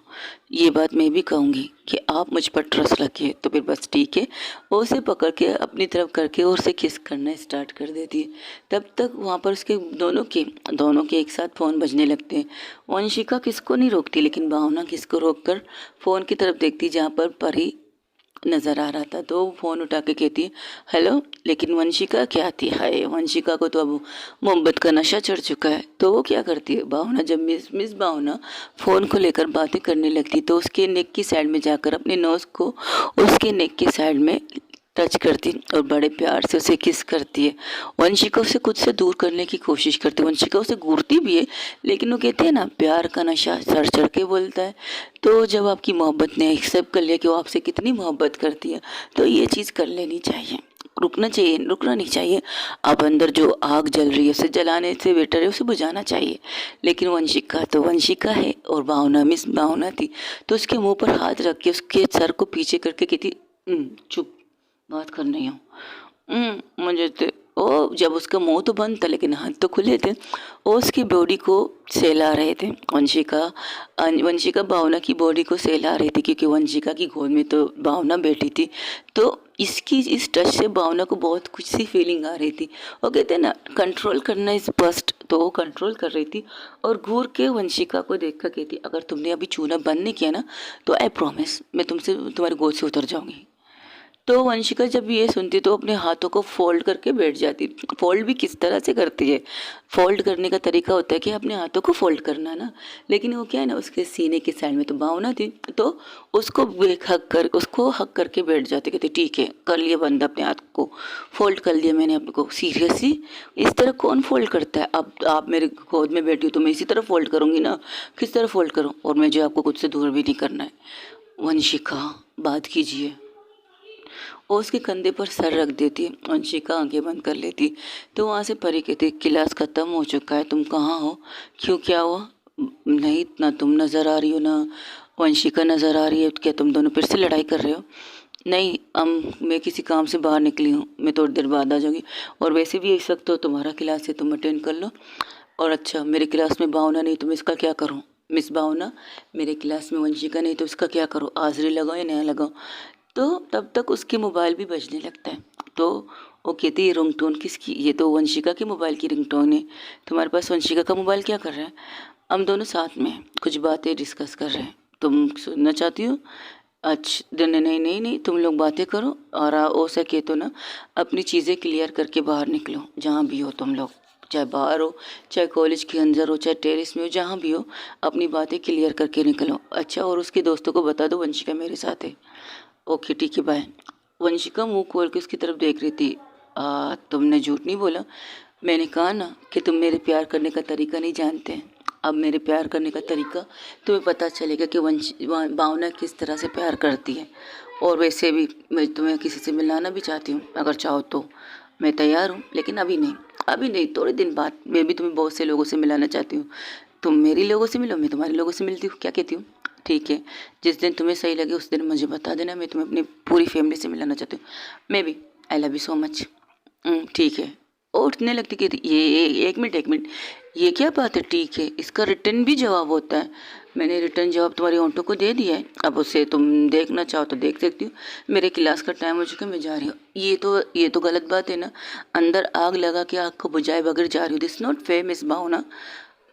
ये बात मैं भी कहूँगी कि आप मुझ पर ट्रस्ट रखिए। तो फिर बस ठीक है, वो उसे पकड़ के अपनी तरफ करके और उसे किस करना स्टार्ट कर देती है। तब तक वहाँ पर उसके दोनों के एक साथ फ़ोन बजने लगते हैं। वंशिका किसको नहीं रोकती, लेकिन भावना किसको रोक कर फ़ोन की तरफ देखती जहाँ पर परी नज़र आ रहा था। तो वो फ़ोन उठा के कहती है हेलो, लेकिन वंशिका क्या थी, हाय वंशिका को तो अब मोहब्बत का नशा चढ़ चुका है। तो वो क्या करती है भावना, जब मिस भावना फ़ोन को लेकर बातें करने लगती तो उसके नेक की साइड में जाकर अपने नोज़ को उसके नेक के साइड में टच करती और बड़े प्यार से उसे किस करती है। वंशिका उसे खुद से दूर करने की कोशिश करती है, वंशिका उसे घूरती भी है, लेकिन वो कहते हैं ना, प्यार का नशा सर चढ़ के बोलता है। तो जब आपकी मोहब्बत ने एक्सेप्ट कर लिया कि वो आपसे कितनी मोहब्बत करती है, तो ये चीज़ कर लेनी चाहिए, रुकना नहीं चाहिए। अब अंदर जो आग जल रही है उसे जलाने से बेटर है उसे बुझाना चाहिए। लेकिन वंशिका तो वंशिका है और भावना मिस भावना थी, तो उसके मुंह पर हाथ रख के उसके सर को पीछे करके कहती, चुप, बात कर नहीं हूँ। मुझे तो वो, जब उसका मुंह तो बंद था लेकिन हाथ तो खुले थे, वो उसकी बॉडी को सहला रहे थे। वंशिका भावना की बॉडी को सहला रही थी, क्योंकि वंशिका की गोद में तो भावना बैठी थी। तो इसकी इस टच से भावना को बहुत कुछ सी फीलिंग आ रही थी। वो कहते हैं ना, कंट्रोल करना इज फर्स्ट, तो वो कंट्रोल कर रही थी और घूर के वंशिका को देख कर कहती, अगर तुमने अभी चूना बंद नहीं किया ना, तो आई प्रॉमिस मैं तुमसे तुम्हारी गोद से उतर जाऊंगी। तो वंशिका जब ये सुनती तो अपने हाथों को फोल्ड करके बैठ जाती। फोल्ड भी किस तरह से करती है, फोल्ड करने का तरीका होता है कि अपने हाथों को फोल्ड करना ना, लेकिन वो क्या है ना, उसके सीने के साइड में तो भावना थी, तो उसको हक करके बैठ जाती, कहती ठीक है कर लिया बंद, अपने हाथ को फोल्ड कर लिया मैंने अपने को। सीरियसली इस तरह कौन फोल्ड करता है? अब आप मेरे गोद में बैठी हो तो मैं इसी तरह फोल्ड करूँगी ना, किस तरह फोल्ड करूँ? और मुझे आपको खुद से दूर भी नहीं करना है। वंशिका बात कीजिए। वो उसके कंधे पर सर रख देती, वंशिका आंखें बंद कर लेती। तो वहाँ से परी कहती, क्लास ख़त्म हो चुका है, तुम कहाँ हो? क्यों, क्या हुआ? नहीं, ना तुम नज़र आ रही हो ना वंशिका नज़र आ रही है। क्या तुम दोनों फिर से लड़ाई कर रहे हो? नहीं, मैं किसी काम से बाहर निकली हूँ, मैं थोड़ी देर बाद आ जाऊँगी। और वैसे भी इस वक्त तो तुम्हारा क्लास है, तुम अटेंड कर लो। और अच्छा, मेरे क्लास में भावना नहीं तो मैं इसका क्या करूँ? मिस भावना, मेरे क्लास में वंशिका नहीं तो इसका क्या करूँ? हाजिरी लगाओ या नया लगाओ? तो तब तक उसके मोबाइल भी बजने लगता है। तो वो कहती है, रिंगटोन किसकी? ये तो वंशिका के मोबाइल की रिंगटोन है। तुम्हारे पास वंशिका का मोबाइल क्या कर रहा है? हम दोनों साथ में कुछ बातें डिस्कस कर रहे हैं, तुम सुनना चाहती हो? अच्छा, नहीं नहीं नहीं नहीं, तुम लोग बातें करो और हो सके तो ना अपनी चीज़ें क्लियर करके बाहर निकलो, जहाँ भी हो तुम लोग, चाहे बाहर हो, चाहे कॉलेज के अंदर हो, चाहे टेरेस में हो, जहाँ भी हो, अपनी बातें क्लियर करके निकलो। अच्छा, और उसके दोस्तों को बता दो वंशिका मेरे साथ है। ओके ठीक है, बाय। वंशिका मुंह खोल के उसकी तरफ देख रही थी। तुमने झूठ नहीं बोला, मैंने कहा ना कि तुम मेरे प्यार करने का तरीका नहीं जानते हैं। अब मेरे प्यार करने का तरीका तुम्हें पता चलेगा कि भावना किस तरह से प्यार करती है। और वैसे भी मैं तुम्हें किसी से मिलाना भी चाहती हूँ, अगर चाहो तो मैं तैयार हूँ, लेकिन अभी नहीं, अभी नहीं, थोड़े दिन बाद। मैं भी तुम्हें बहुत से लोगों से मिलाना चाहती हूँ, तुम मेरी लोगों से मिलो, मैं तुम्हारे लोगों से मिलती हूँ, क्या कहती हूँ? ठीक है, जिस दिन तुम्हें सही लगे उस दिन मुझे बता देना, मैं तुम्हें अपनी पूरी फैमिली से मिलाना चाहती हूँ। मैं भी, आई लव यू सो मच। ठीक है। और उठने लगती कि ये एक मिनट, ये क्या बात है? ठीक है, इसका रिटर्न भी जवाब होता है। मैंने रिटर्न जवाब तुम्हारी ऑटो को दे दिया है, अब उसे तुम देखना चाहो तो देख सकती हो। मेरे क्लास का टाइम हो चुका है, मैं जा रही हूँ। ये तो गलत बात है ना, अंदर आग लगा के आग को बुझाए बगैर जा रही हूँ, this not fair miss Bhavna.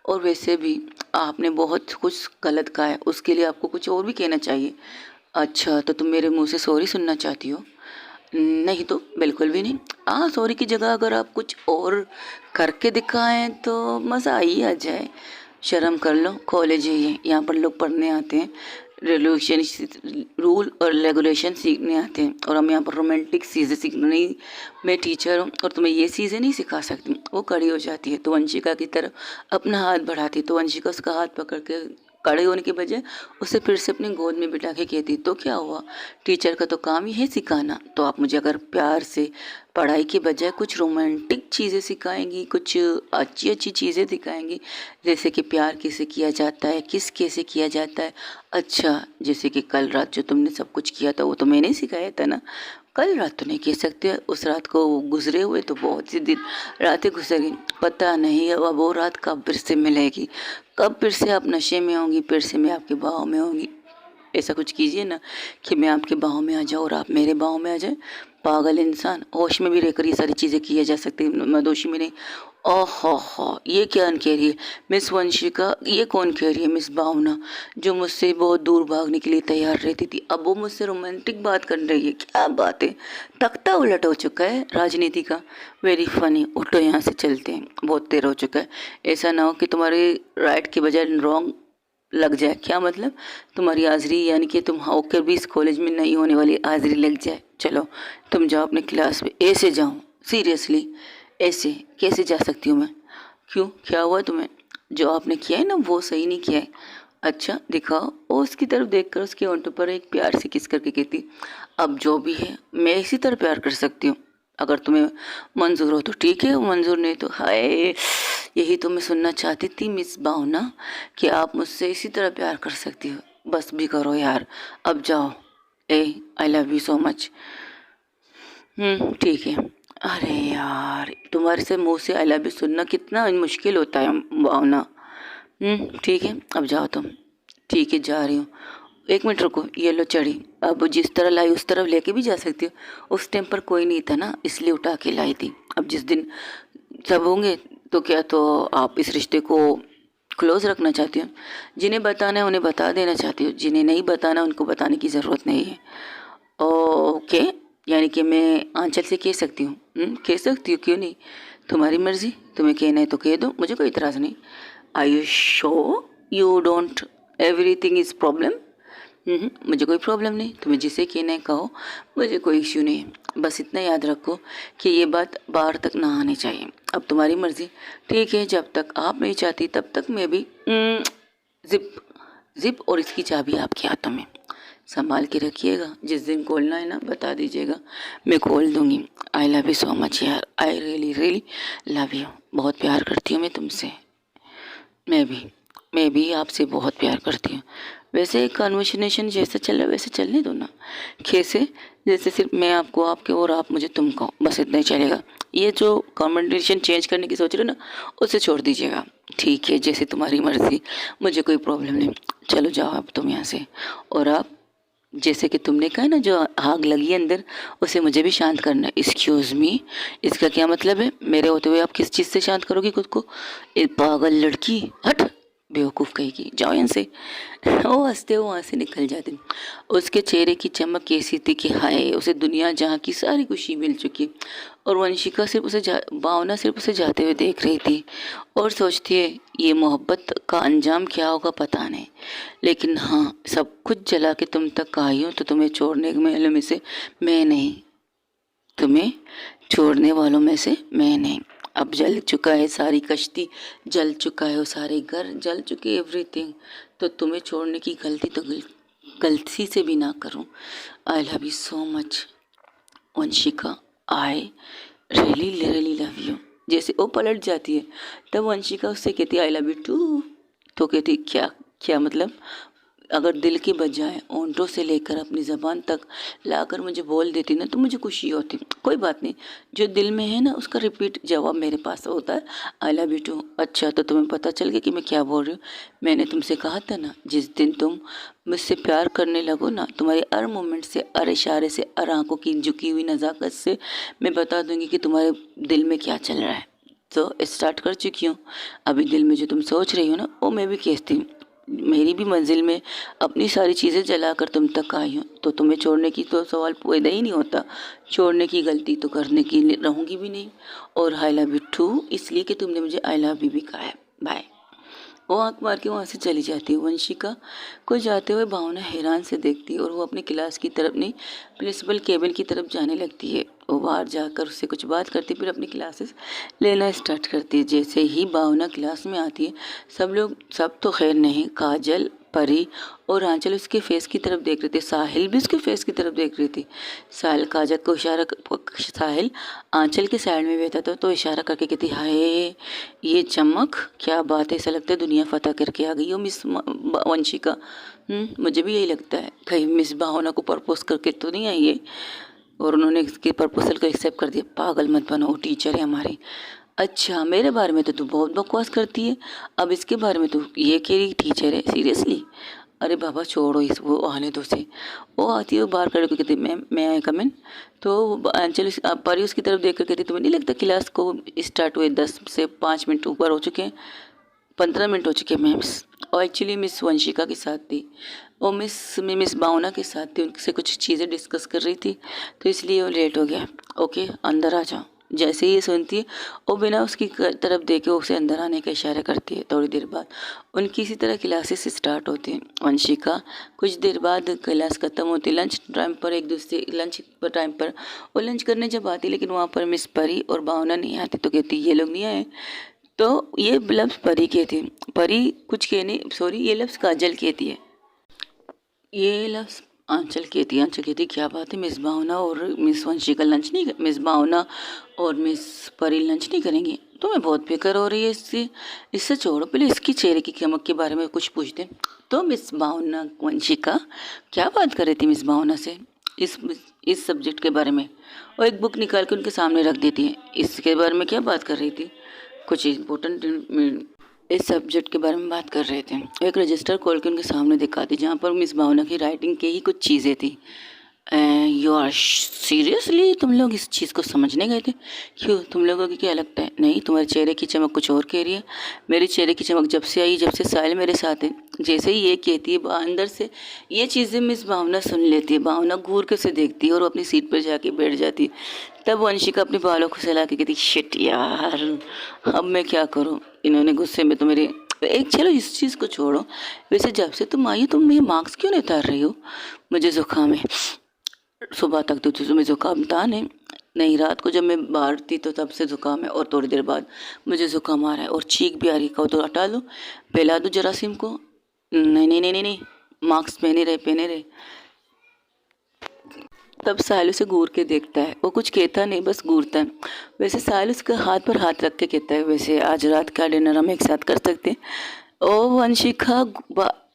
और वैसे भी आपने बहुत कुछ गलत कहा है, उसके लिए आपको कुछ और भी कहना चाहिए। अच्छा, तो तुम मेरे मुंह से सॉरी सुनना चाहती हो? नहीं तो बिल्कुल भी नहीं। हाँ, सॉरी की जगह अगर आप कुछ और करके दिखाएं तो मज़ा ही आ जाए। शर्म कर लो, कॉलेज है ये, यहाँ पर लोग पढ़ने आते हैं, रूल और रेगुलेशन सीखने आते हैं, और हम यहाँ पर रोमांटिक चीज़ें सीखने नहीं। मैं टीचर हूँ और तुम्हें ये चीज़ें नहीं सिखा सकती। वो खड़ी हो जाती है तो वंशिका की तरफ अपना हाथ बढ़ाती, तो वंशिका उसका हाथ पकड़ के खड़े होने के बजाय उसे फिर से अपनी गोद में बिठा के कहती, तो क्या हुआ, टीचर का तो काम ही है सिखाना, तो आप मुझे अगर प्यार से पढ़ाई के बजाय कुछ रोमांटिक चीज़ें सिखाएंगी, कुछ अच्छी अच्छी चीज़ें सिखाएंगी, जैसे कि प्यार कैसे किया जाता है, किस कैसे किया जाता है। अच्छा, जैसे कि कल रात जो तुमने सब कुछ किया था वो तो मैंने सिखाया था ना। कल रात तो नहीं कह सकते, उस रात को गुजरे हुए तो बहुत सी दिन रातें गुजर गई, पता नहीं अब वो रात कब फिर से मिलेगी, कब फिर से आप नशे में होंगी, फिर से मैं आपके बाहों में होंगी। ऐसा कुछ कीजिए ना कि मैं आपके बाहों में आ जाऊँ और आप मेरे बाहों में आ जाए। पागल इंसान, होश में भी रहकर ये सारी चीज़ें की जा सकती है, मदोशी में नहीं। ओहो, ये क्या कह रही है मिस वंशिका? ये कौन कह रही है मिस भावना, जो मुझसे बहुत दूर भागने के लिए तैयार रहती थी, अब वो मुझसे रोमांटिक बात कर रही है? क्या बात है, तख्ता उलट हो चुका है राजनीति का। वेरी फनी, उठो यहाँ से चलते हैं, बहुत देर हो चुका है। ऐसा ना हो कि तुम्हारे राइट के बजाय रॉन्ग लग जाए। क्या मतलब? तुम्हारी हाज़िरी यानी कि तुम होकर भी इस कॉलेज में नहीं होने वाली हाज़िरी लग जाए। चलो तुम जाओ अपने क्लास में। ऐसे जाओ? सीरियसली ऐसे कैसे जा सकती हूँ मैं? क्यों, क्या हुआ तुम्हें? जो आपने किया है ना वो सही नहीं किया है। अच्छा दिखाओ। वो उसकी तरफ देखकर उसके होंठों पर एक प्यार से किस करके कहती, अब जो भी है मैं इसी तरह प्यार कर सकती हूँ। अगर तुम्हें मंजूर हो तो ठीक है, मंजूर नहीं तो हाय। यही तो मैं सुनना चाहती थी मिस भावना, कि आप मुझसे इसी तरह प्यार कर सकती हो। बस भी करो यार, अब जाओ। ए I love you so much. ठीक है। अरे यार, तुम्हारे से मुंह से आई लव यू सुनना कितना मुश्किल होता है भावना। ठीक है, अब जाओ तुम। ठीक है, जा रही हूँ। एक मिनट रुको, ये लो चढ़ी। अब जिस तरह लाई उस तरफ लेके भी जा सकती हो। उस टाइम पर कोई नहीं था ना, इसलिए उठा के लाई थी। अब जिस दिन सब होंगे तो क्या तो आप इस रिश्ते को क्लोज रखना चाहती हो? जिन्हें बताना है उन्हें बता देना चाहती हो, जिन्हें नहीं बताना उनको बताने की ज़रूरत नहीं है। ओके, यानी कि मैं आंचल से कह सकती हूँ? कह सकती हूँ, क्यों नहीं? तुम्हारी मर्जी, तुम्हें कहना है तो कह दो, मुझे कोई इतराज़ नहीं। I you sure you don't everything is problem? मुझे कोई प्रॉब्लम नहीं, तुम्हें जिसे कहना है कहो, मुझे कोई इश्यू नहीं है। बस इतना याद रखो कि ये बात बाहर तक ना आनी चाहिए। अब तुम्हारी मर्जी। ठीक है, जब तक आप नहीं चाहती तब तक मैं भी जिप जिप और इसकी चाबी आपके हाथों में। संभाल के रखिएगा, जिस दिन खोलना है ना बता दीजिएगा, मैं खोल दूंगी। I love you so much यार, I really really love you. बहुत प्यार करती हूँ मैं तुमसे। मैं भी आपसे बहुत प्यार करती हूँ। वैसे कन्वर्सेशन जैसा चल रहा है वैसे चलने दो ना। कैसे? जैसे सिर्फ मैं आपको आपके और आप मुझे तुमको, बस इतना ही चलेगा। ये जो कन्वर्सेशन चेंज करने की सोच रहे हो ना, उसे छोड़ दीजिएगा। ठीक है, जैसे तुम्हारी मर्जी, मुझे कोई प्रॉब्लम नहीं। चलो जाओ अब तुम यहाँ से। और आप, जैसे कि तुमने कहा ना, जो आग लगी है अंदर उसे मुझे भी शांत करना है। एक्सक्यूज़ मी, इसका क्या मतलब है? मेरे होते हुए आप किस चीज़ से शांत करोगी खुद को? एक पागल लड़की, हट, बेवकूफ़ कहेगी, जाओ यहाँ से। वो हंसते हुए वहाँ से निकल जाते। उसके चेहरे की चमक कैसी थी कि हाय, उसे दुनिया जहाँ की सारी खुशी मिल चुकी। और वंशिका सिर्फ भावना सिर्फ उसे जाते हुए देख रही थी और सोचती है ये मोहब्बत का अंजाम क्या होगा पता नहीं। लेकिन हाँ, सब कुछ जला के तुम तक आई हूँ तो तुम्हें छोड़ने वालों में से मैं नहीं। तुम्हें छोड़ने वालों में से मैं नहीं। अब जल चुका है सारी कश्ती, जल चुका है वो सारे घर, जल चुके एवरीथिंग। तो तुम्हें छोड़ने की गलती तो गलती से भी ना करूं। आई love you so much Vanshika, I really really love you. जैसे वो पलट जाती है तब वंशिका उससे कहती है आई लव यू टू। तो कहती क्या? क्या मतलब? अगर दिल के बजाय होंठों से लेकर अपनी ज़बान तक लाकर मुझे बोल देती ना तो मुझे खुशी होती। कोई बात नहीं, जो दिल में है ना उसका रिपीट जवाब मेरे पास होता है, आई लव यू टू। अच्छा, तो तुम्हें पता चल गया कि मैं क्या बोल रही हूँ? मैंने तुमसे कहा था ना, जिस दिन तुम मुझसे प्यार करने लगो ना, तुम्हारे हर मोमेंट से, हर इशारे से, हर आंखों की झुकी हुई नज़ाकत से मैं बता दूंगी कि तुम्हारे दिल में क्या चल रहा है। तो स्टार्ट कर चुकी हूँ। अभी दिल में जो तुम सोच रही हो ना वो मैं भी कहती हूँ। मेरी भी मंजिल में अपनी सारी चीज़ें जलाकर तुम तक आई हूँ, तो तुम्हें छोड़ने की तो सवाल पैदा ही नहीं होता। छोड़ने की गलती तो करने की रहूँगी भी नहीं। और आई लव यू टू इसलिए कि तुमने मुझे आई लव यू भी कहा है। बाय। वो आंख मार के वहाँ से चली जाती है। वंशिका को जाते हुए भावना हैरान से देखती है और वो अपनी क्लास की तरफ नहीं, प्रिंसिपल केबिन की तरफ जाने लगती है। वो बाहर जाकर उससे कुछ बात करती फिर अपनी क्लासेस लेना स्टार्ट करती है। जैसे ही भावना क्लास में आती है सब तो खैर नहीं, काजल, परी और आंचल उसके फेस की तरफ देख रहे थे। साहिल भी उसके फेस की तरफ देख रही थी। साहिल काजल को साहिल आंचल के साइड में बैठा था तो इशारा करके कहती हाय ये चमक, क्या बात है, ऐसा लगता है दुनिया फतह करके आ गई हो मिस वंशिका। मुझे भी यही लगता है, कहीं मिस भावना को प्रपोज करके तो नहीं आई है और उन्होंने इसके प्रपोजल को एक्सेप्ट कर दिया। पागल मत बनो, टीचर है हमारी। अच्छा, मेरे बारे में तो तू बहुत बकवास करती है, अब इसके बारे में तू ये कह रही टीचर है? सीरियसली? अरे बाबा छोड़ो इस, वो आने दो से। वो आती है, वो बाहर खड़े होकर कहती मैम मैं आई कम इन। तो अंचल परी उसकी तरफ देख कर कहती तुम्हें नहीं लगता क्लास को स्टार्ट हुए 10 से 5 मिनट ऊपर हो चुके हैं, 15 मिनट हो चुके हैं मैम। और एक्चुअली मिस वंशिका के साथ थी और मिस भावना के साथ थी, उनसे कुछ चीज़ें डिस्कस कर रही थी तो इसलिए वो लेट हो गया। ओके अंदर आ जाओ। जैसे ही ये सुनती है वो बिना उसकी तरफ देखे उसे अंदर आने का इशारा करती है। थोड़ी देर बाद उनकी इसी तरह क्लासेस स्टार्ट होती हैं। वंशिका कुछ देर बाद क्लास ख़त्म होती है, लंच टाइम पर एक दूसरे लंच पर टाइम पर वो लंच करने जब आती, लेकिन वहाँ पर मिस परी और भावना नहीं आती तो कहती ये लोग नहीं आए। तो ये लफ्ज़ परी के थे, परी कुछ कहने सॉरी ये लफ्ज़ काजल कहती है, ये लफ्ज़ आंचल कहती है। आंचल कहती है क्या बात है, मिस भावना और मिस वंशिका लंच नहीं मिस भावना और मिस परी लंच नहीं करेंगी? तुम्हें बहुत फिक्र हो रही है इससे, इससे छोड़ो, पहले इसकी चेहरे की चमक के बारे में कुछ पूछते हैं। तो मिस भावना वंशिका क्या बात कर रही थी मिस भावना से इस सब्जेक्ट के बारे में? और एक बुक निकाल के उनके सामने रख देती है। इसके बारे में क्या बात कर रही थी? कुछ इम्पोर्टेंट इस सब्जेक्ट के बारे में बात कर रहे थे। एक रजिस्टर खोल के उनके सामने दिखाती जहाँ पर मिस भावना की राइटिंग की ही कुछ चीज़ें थी। यू आर सीरियसली तुम लोग इस चीज़ को समझने गए थे? क्यों, तुम लोगों की क्या लगता है? नहीं, तुम्हारे चेहरे की चमक कुछ और कह रही है। मेरे चेहरे की चमक जब से आई, जब से साहिल मेरे साथ है, जैसे ही ये कहती है अंदर से ये चीज़ें मिस भावना सुन लेती है। भावना घूर के उसे देखती है और अपनी सीट पर जाके बैठ जाती है। तब वंशिका अपने बालों को सहला के कहती शिट यार, अब मैं क्या करूँ, इन्होंने गुस्से में तो मेरे एक चलो इस चीज़ को छोड़ो। वैसे जब से तुम आई तुम ये मार्क्स क्यों नहीं उतार रही हो? मुझे जुकाम है। सुबह तक तो तुम्हें जुकाम था नहीं, रात को जब मैं बाहर थी तो तब से जुकाम है, और थोड़ी देर बाद मुझे जुकाम आ रहा है और चीख भी आ रही। कहो तो हटा लो, पिला दो जरासीम को। नहीं नहीं नहीं नहीं नहीं, मार्क्स पहने रहे। तब साहिल उसे घूर के देखता है, वो कुछ कहता नहीं बस घूरता है। वैसे साहिल उसके हाथ पर हाथ रख के कहता है वैसे आज रात का डिनर हम एक साथ कर सकते हैं। ओ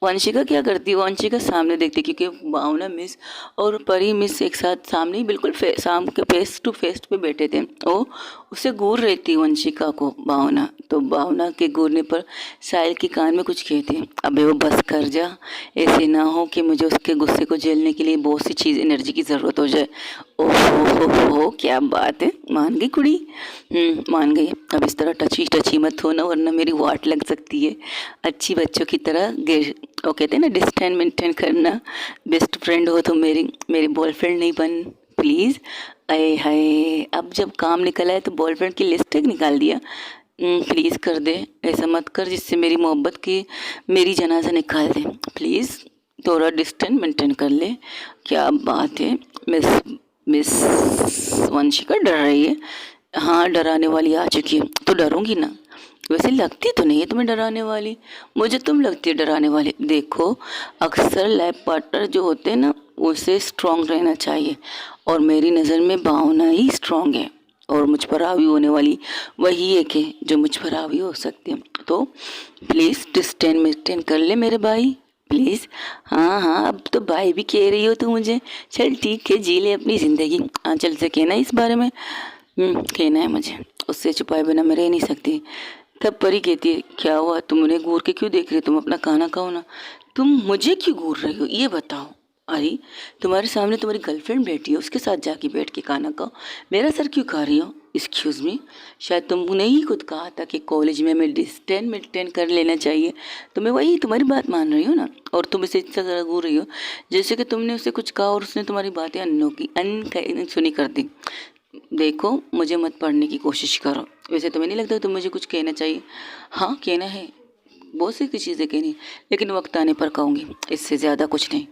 वंशिका क्या करती है? वंशिका सामने देखती है क्योंकि भावना मिस और परी मिस एक साथ सामने ही बिल्कुल शाम के फेस टू फेस पे बैठे थे। ओ उसे घूर रही थी वंशिका को भावना। तो भावना के घूरने पर साहिल के कान में कुछ कहती है, अबे वो बस कर जा, ऐसे ना हो कि मुझे उसके गुस्से को झेलने के लिए बहुत सी चीज़ एनर्जी की ज़रूरत हो जाए। ओहो क्या बात है, मान गई कुड़ी। मान गई। अब इस तरह टची टची मत होना वरना मेरी वाट लग सकती है। अच्छी बच्चों की तरह वो कहते हैं ना डिस्टेंस मेंटेन करना। बेस्ट फ्रेंड हो तो मेरी बॉयफ्रेंड नहीं बन प्लीज़। अरे हाय, अब जब काम निकला है तो बॉयफ्रेंड की लिस्ट तक निकाल दिया। प्लीज़ कर दे, ऐसा मत कर जिससे मेरी मोहब्बत की मेरी जनाजा निकाल दे प्लीज़। थोड़ा डिस्टेंस मेंटेन कर ले। क्या बात है, मिस मिस वंशिका डर रही है? हाँ, डराने वाली आ चुकी है तो डरूंगी ना। वैसे लगती तो नहीं है तुम्हें डराने वाली, मुझे तुम लगती है डराने वाली। देखो, अक्सर लाइफ पार्टनर जो होते हैं ना उसे स्ट्रांग रहना चाहिए, और मेरी नज़र में भावना ही स्ट्रांग है, और मुझ पर हावी होने वाली वही एक है जो मुझ पर हावी हो सकती है। तो प्लीज़ डिस्टेंस मेंटेन कर ले मेरे भाई प्लीज़। हाँ हाँ, अब तो भाई भी कह रही हो तो मुझे, चल ठीक है, जी ले अपनी ज़िंदगी। आंचल से कहना इस बारे में? कहना है मुझे, उससे छुपाए बिना मैं रह नहीं सकती। तब परी कहती है क्या हुआ, तुम उन्हें घूर के क्यों देख रही हो? तुम अपना खाना खाओ ना। तुम मुझे क्यों घूर रही हो ये बताओ? अरे तुम्हारे सामने तुम्हारी गर्लफ्रेंड बैठी है, उसके साथ जाके बैठ के खाना खाओ, मेरा सर क्यों खा रही हो? एक्सक्यूज़ मी, शायद तुमने ही खुद कहा था कि कॉलेज में हमें डिस्टेंस मेंटेन कर लेना चाहिए, तो मैं वही तुम्हारी बात मान रही हूँ ना, और तुम इसे इतना ज़्यादा घूर रही हो जैसे कि तुमने उसे कुछ कहा और उसने तुम्हारी बातें अनसुनी कर दी। देखो, मुझे मत पढ़ने की कोशिश करो। वैसे तुम्हें नहीं लगता तुम मुझे कुछ कहना चाहिए? हाँ कहना है, बहुत सी चीज़ें कहनी, लेकिन वक्त आने पर कहूँगी, इससे ज़्यादा कुछ नहीं।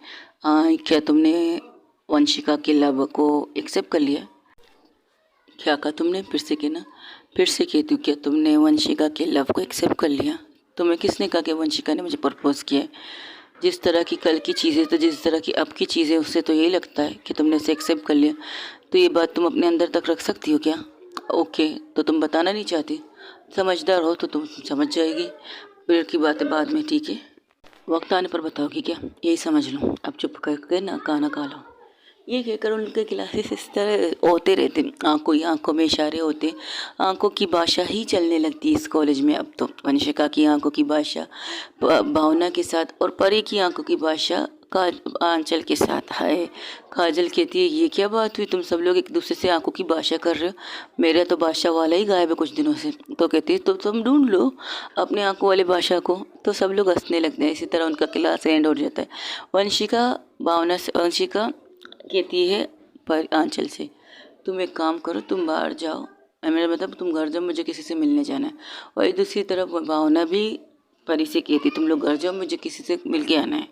क्या तुमने वंशिका के लव को एक्सेप्ट कर लिया? क्या कहा तुमने? फिर से कहना। फिर से कहती हूँ, क्या तुमने वंशिका के लव को एक्सेप्ट कर लिया? तुम्हें किसने कहा कि वंशिका ने मुझे प्रपोज किया है? जिस तरह की कल की चीज़ें तो जिस तरह की अब की चीज़ें, उससे तो यही लगता है कि तुमने उसे एक्सेप्ट कर लिया। तो ये बात तुम अपने अंदर तक रख सकती हो क्या? ओके, तो तुम बताना नहीं चाहती? समझदार हो तो तुम समझ जाएगी, फिर की बातें बाद में, ठीक है? वक्त आने पर बताओगी क्या? यही समझ लो, अब चुप करके ना खाना खा लो। ये कहकर उनके क्लासेस इस तरह होते रहते, आंखों में इशारे होते, आंखों की भाषा ही चलने लगती है इस कॉलेज में। अब तो वंशिका की आंखों की भाषा भावना के साथ, और परी की आंखों की भाषा आंचल के साथ। हाय, काजल कहती है ये क्या बात हुई, तुम सब लोग एक दूसरे से आंखों की भाषा कर रहे हो? मेरा तो भाषा वाला ही गायब है कुछ दिनों से। तो कहती है तो तुम ढूंढ लो अपने आंखों वाले भाषा को। तो सब लोग हंसने लगते हैं। इसी तरह उनका क्लास एंड हो जाता है। वंशिका कहती है पर आंचल से, तुम एक काम करो, तुम बाहर जाओ मेरा मतलब तुम घर जाओ, मुझे किसी से मिलने जाना है। और दूसरी तरफ भावना भी परी से कहती तुम लोग घर जाओ, मुझे किसी से मिल के आना है।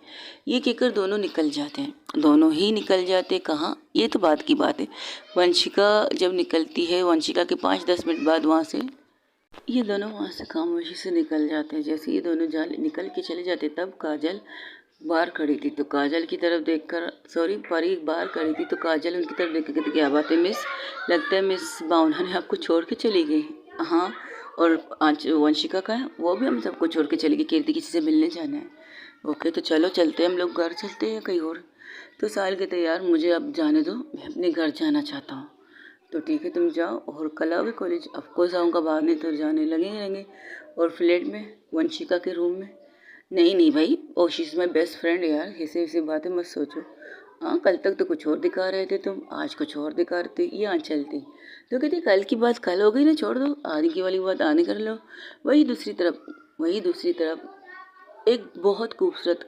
ये कहकर दोनों निकल जाते हैं, दोनों ही निकल जाते। कहाँ, ये तो बात की बात है। वंशिका जब निकलती है, वंशिका के 5-10 मिनट बाद वहाँ से ये दोनों वहाँ से खामोशी से निकल जाते हैं। जैसे ये दोनों निकल के चले जाते, तब काजल बाहर खड़ी थी। तो काजल की तरफ देखकर, सॉरी, परी बाहर खड़ी थी तो काजल उनकी तरफ देख कर कहती क्या बात है मिस, लगता है मिस भावना ने आपको छोड़ के चली गई। हाँ, और आज वंशिका का है, वो भी हम सबको छोड़ के चली गई, कहती किसी से मिलने जाना है। ओके, तो चलो चलते हैं, हम लोग घर चलते हैं कहीं और। तो साहिल कहते यार मुझे अब जाने दो, मैं अपने घर जाना चाहता हूँ। तो ठीक है तुम जाओ, और कल आओगे कॉलेज? ऑफकोर्स आऊँगा, बाद में तो जाने लगेंगे। और फ्लैट में वंशिका के रूम में? नहीं नहीं भाई, oh she is my best friend यार, ऐसे ऐसी बातें मत सोचो। हाँ, कल तक तो कुछ और दिखा रहे थे तुम, आज कुछ और दिखा रहे थे, यहाँ चलती। तो कहती कल की बात कल हो गई ना, छोड़ दो, आने की वाली बात आने कर लो। वही दूसरी तरफ एक बहुत खूबसूरत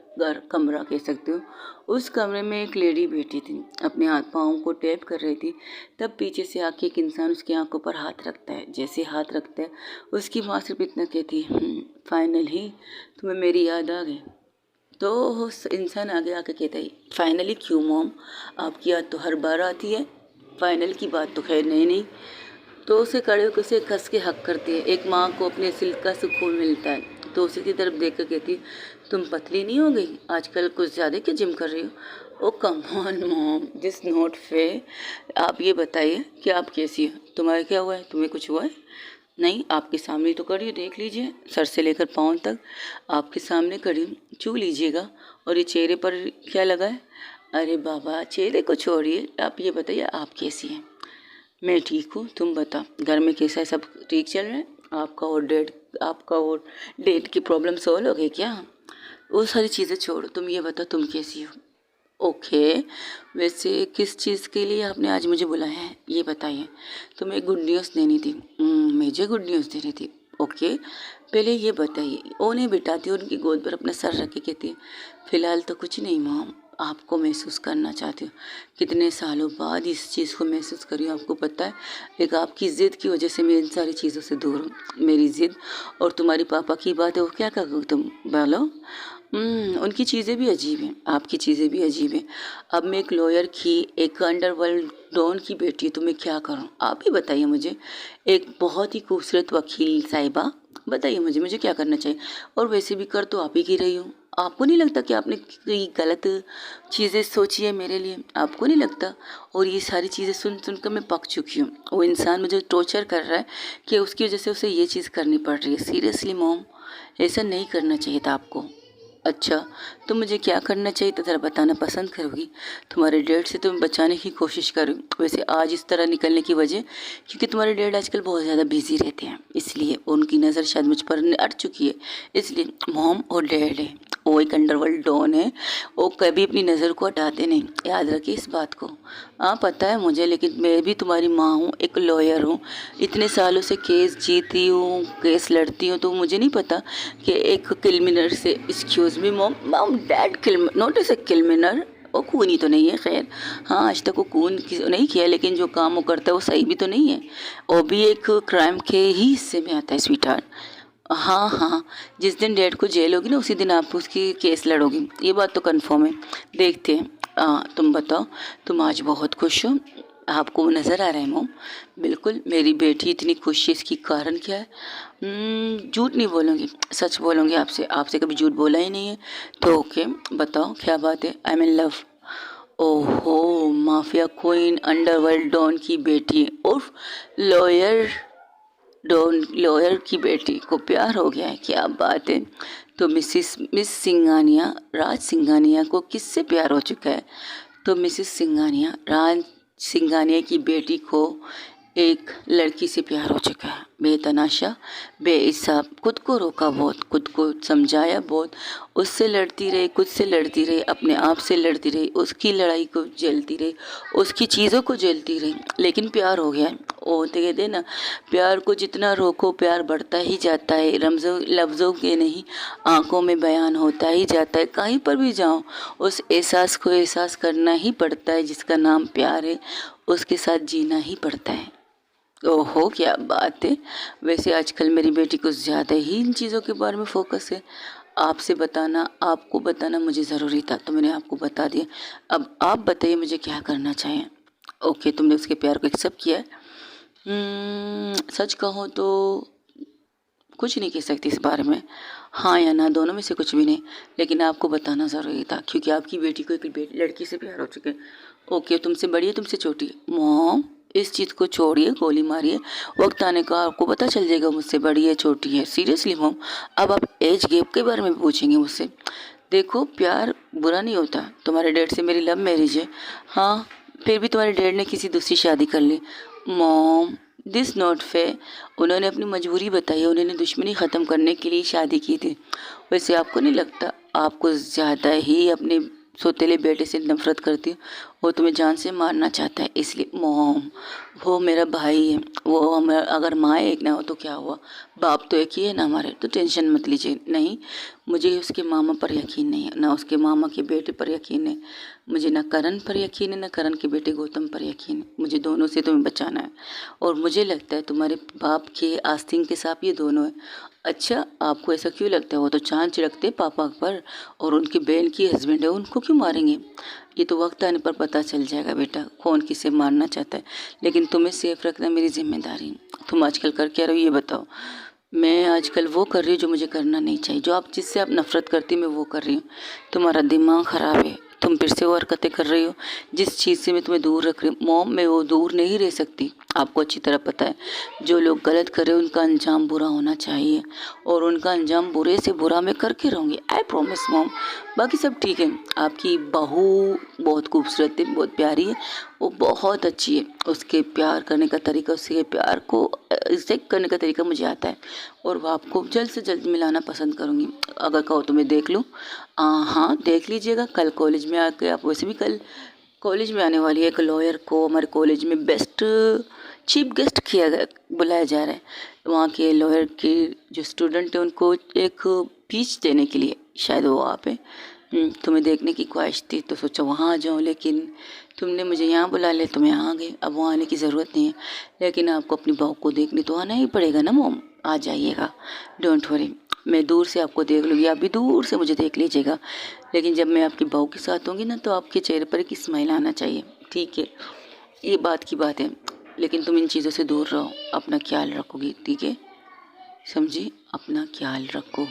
कमरा कह सकते हो। उस कमरे में एक लेडी बैठी थी, अपने हाथ पाँव को टैप कर रही थी। तब पीछे से आके एक इंसान उसकी आंखों पर हाथ रखता है। जैसे हाथ रखता है, उसकी माँ सिर्फ इतना कहती है, फाइनली तुम्हें मेरी याद आ गई। तो उस इंसान आगे आके कहता है, फाइनली क्यों मॉम, आपकी याद तो हर बार आती है, फाइनल की बात तो खैर नहीं। तो उसे खड़े होकर उसे कस के हक करती है। एक माँ को अपने सिल्क का सुकून मिलता है। तो उसी की तरफ देख कर कहती, तुम पतली नहीं हो गई आजकल, कुछ ज़्यादा क्या जिम कर रही हो? Oh come on mom, this not fair. आप ये बताइए कि आप कैसी हो, तुम्हारा क्या हुआ है, तुम्हें कुछ हुआ है? नहीं, आपके सामने तो करी, देख लीजिए, सर से लेकर पाँव तक आपके सामने करी, छू लीजिएगा। और ये चेहरे पर क्या लगा है? अरे बाबा, चेहरे को छोड़िए, आप ये बताइए आप कैसी हैं? मैं ठीक हूँ, तुम बता, घर में कैसा है, सब ठीक चल रहा है? आपका और डेट की प्रॉब्लम सॉल्व हो गई क्या? वो सारी चीज़ें छोड़ो, तुम ये बताओ तुम कैसी हो? ओके, वैसे किस चीज़ के लिए आपने आज मुझे बुलाया है, ये बताइए। तुम्हें गुड न्यूज़ देनी थी। मुझे गुड न्यूज़ देनी थी? ओके, पहले ये बताइए। उन्हें बिठाती उनकी गोद पर अपना सर रख के कहती है, फ़िलहाल तो कुछ नहीं मॉम, आपको महसूस करना चाहती हूँ। कितने सालों बाद इस चीज़ को महसूस करी हूँ, आपको पता है? एक आपकी ज़िद की वजह से मैं इन सारी चीज़ों से दूर हूँ। मेरी ज़िद और तुम्हारी पापा की बात है, वो क्या करोगे तुम, बोलो? उनकी चीज़ें भी अजीब हैं, आपकी चीज़ें भी अजीब हैं। अब मैं एक लॉयर की, एक अंडरवर्ल्ड डॉन की बेटी हूँ, तो मैं क्या करूँ, आप ही बताइए मुझे। एक बहुत ही खूबसूरत वकील साहिबा, बताइए मुझे क्या करना चाहिए? और वैसे भी कर तो आप ही की रही हूँ। आपको नहीं लगता कि आपने कोई गलत चीज़ें सोची है मेरे लिए? आपको नहीं लगता? और ये सारी चीज़ें सुन कर मैं पक चुकी हूँ। वो इंसान मुझे टॉर्चर कर रहा है कि उसकी वजह से उसे ये चीज़ करनी पड़ रही है। सीरियसली मॉम, ऐसा नहीं करना चाहिए था आपको। अच्छा, तो मुझे क्या करना चाहिए था, ज़रा बताना पसंद करोगी? तुम्हारे डैड से तुम्हें बचाने की कोशिश करूँ। वैसे आज इस तरह निकलने की वजह, क्योंकि तुम्हारे डैड आजकल बहुत ज़्यादा बिजी रहते हैं, इसलिए उनकी नज़र शायद मुझ पर अट चुकी है। इसलिए मॉम और डैड है, वो एक अंडरवर्ल्ड डॉन है, वो कभी अपनी नज़र को हटाते नहीं, याद रखिए इस बात को। हाँ पता है मुझे, लेकिन मैं भी तुम्हारी माँ हूँ, एक लॉयर हूँ, इतने सालों से केस जीती हूँ, केस लड़ती हूँ, तो मुझे नहीं पता कि एक क्रिमिनल से, excuse me mom, dad not as a criminal, वो खूनी तो नहीं है खैर। हाँ, आज तक वो खून नहीं किया, लेकिन जो काम वो करता है वो सही भी तो नहीं है, वो भी एक क्राइम के ही हिस्से में आता है स्वीटार। हाँ हाँ, जिस दिन डैड को जेल होगी ना, उसी दिन आप उसकी केस लड़ोगी, ये बात तो कंफर्म है। देखते हैं। तुम बताओ, तुम आज बहुत खुश हो, आपको वो नज़र आ रहा है मोम? बिल्कुल, मेरी बेटी इतनी खुश है, इसकी कारण क्या है? झूठ नहीं बोलूँगी, सच बोलूँगी आपसे, आपसे कभी झूठ बोला ही नहीं है। तो ओके, बताओ क्या बात है? I am in love. ओहो, माफिया क्वीन, अंडरवर्ल्ड डॉन की बेटी और लॉयर लॉयर की बेटी को प्यार हो गया है, क्या बात है। तो मिस सिंघानिया, राज सिंघानिया को किससे प्यार हो चुका है? तो मिसिस सिंघानिया, राज सिंघानिया की बेटी को एक लड़की से प्यार हो चुका है, बेतनाशा, बेहिसाब। खुद को रोका बहुत, खुद को समझाया बहुत, उससे लड़ती रही, खुद से लड़ती रही, अपने आप से लड़ती रही, उसकी लड़ाई को झेलती रही, उसकी चीज़ों को झेलती रही, लेकिन प्यार हो गया। वो कहते ना, प्यार को जितना रोको प्यार बढ़ता ही जाता है, लफ्ज़ों के नहीं, आंखों में बयान होता ही जाता है। कहीं पर भी जाओ, उस एहसास को एहसास करना ही पड़ता है, जिसका नाम प्यार है, उसके साथ जीना ही पड़ता है। ओहो क्या बात है। वैसे आजकल मेरी बेटी कुछ ज़्यादा ही इन चीज़ों के बारे में फोकस है। आपसे बताना, आपको बताना मुझे ज़रूरी था, तो मैंने आपको बता दिया। अब आप बताइए मुझे क्या करना चाहिए। ओके, तुमने उसके प्यार को एक्सेप्ट किया है। सच कहो तो कुछ नहीं कह सकती इस बारे में, हाँ या ना, दोनों में से कुछ भी नहीं। लेकिन आपको बताना ज़रूरी था क्योंकि आपकी बेटी को एक लड़की से प्यार हो चुके हैं। ओके, तुमसे बड़ी है, तुमसे छोटी है। मॉम, इस चीज़ को छोड़िए, गोली मारिए। वक्त आने का आपको पता चल जाएगा मुझसे बड़ी है छोटी है। सीरियसली मॉम, अब आप एज गैप के बारे में पूछेंगे मुझसे। देखो, प्यार बुरा नहीं होता। तुम्हारे डैड से मेरी लव मैरिज है। हाँ, फिर भी तुम्हारे डैड ने किसी दूसरी शादी कर ली। Mom, this not fair. उन्होंने अपनी मजबूरी बताई है, उन्होंने दुश्मनी ख़त्म करने के लिए शादी की थी। वैसे आपको नहीं लगता आपको ज़्यादा ही अपने सौतेले बेटे से नफरत करती हूँ? वो तुम्हें जान से मारना चाहता है इसलिए। मॉम, वो मेरा भाई है, वो अगर माँ एक ना हो तो क्या हुआ, बाप तो एक ही है ना हमारे, तो टेंशन मत लीजिए। नहीं, मुझे उसके मामा पर यकीन नहीं है, ना उसके मामा के बेटे पर यकीन है। मुझे ना करण पर यकीन है, ना करण के बेटे गौतम पर यकीन है। मुझे दोनों से तुम्हें बचाना है। और मुझे लगता है तुम्हारे बाप के आस्तीन के सांप ये दोनों है। अच्छा, आपको ऐसा क्यों लगता है? वो तो चांद छिड़कते पापा पर, और उनकी बहन की हस्बैंड है, उनको क्यों मारेंगे? ये तो वक्त आने पर पता चल जाएगा बेटा, कौन किसे मारना चाहता है। लेकिन तुम्हें सेफ रखना मेरी जिम्मेदारी है। तुम आजकल कर क्या रहे हो ये बताओ। मैं आजकल वो कर रही हूँ जो मुझे करना नहीं चाहिए। जो आप जिससे आप नफ़रत करती मैं वो कर रही हूँ। तुम्हारा दिमाग ख़राब है, तुम फिर से वो हरकतें कर रही हो जिस चीज़ से मैं तुम्हें दूर रख रही हूँ। मॉम, मैं वो दूर नहीं रह सकती, आपको अच्छी तरह पता है। जो लोग गलत कर रहे हैं उनका अंजाम बुरा होना चाहिए, और उनका अंजाम बुरे से बुरा मैं करके रहूँगी, आई प्रॉमिस मॉम। बाकी सब ठीक है। आपकी बहू बहुत खूबसूरत है, बहुत प्यारी है, वो बहुत अच्छी है। उसके प्यार करने का तरीका, उसके प्यार को एक्सेप्ट करने का तरीका मुझे आता है, और वो आपको जल्द से जल्द मिलाना पसंद करूँगी। अगर कहो तो मैं देख लूँ। हाँ, देख लीजिएगा। कल कॉलेज में आके, आप वैसे भी कल कॉलेज में आने वाली है, एक लॉयर को हमारे कॉलेज में बेस्ट चीफ गेस्ट किया गया, बुलाया जा रहा है। वहाँ के लॉयर के जो स्टूडेंट हैं उनको एक स्पीच देने के लिए, शायद वो आप है। तुम्हें देखने की ख्वाहिश थी तो सोचा वहाँ आ जाऊँ, लेकिन तुमने मुझे यहाँ बुला लिया तो मैं यहाँ आ गई। अब वहाँ आने की ज़रूरत नहीं है, लेकिन आपको अपनी बहू को देखने तो आना ही पड़ेगा ना मोम। आ जाइएगा, डोंट वरी। मैं दूर से आपको देख लूँगी, आप भी दूर से मुझे देख लीजिएगा। लेकिन जब मैं आपकी बहू के साथ होंगी ना, तो आपके चेहरे पर एक स्माइल आना चाहिए, ठीक है? ये बात की बात है। लेकिन तुम इन चीज़ों से दूर रहो, अपना ख्याल रखोगी, ठीक है? समझी? अपना ख्याल रखो,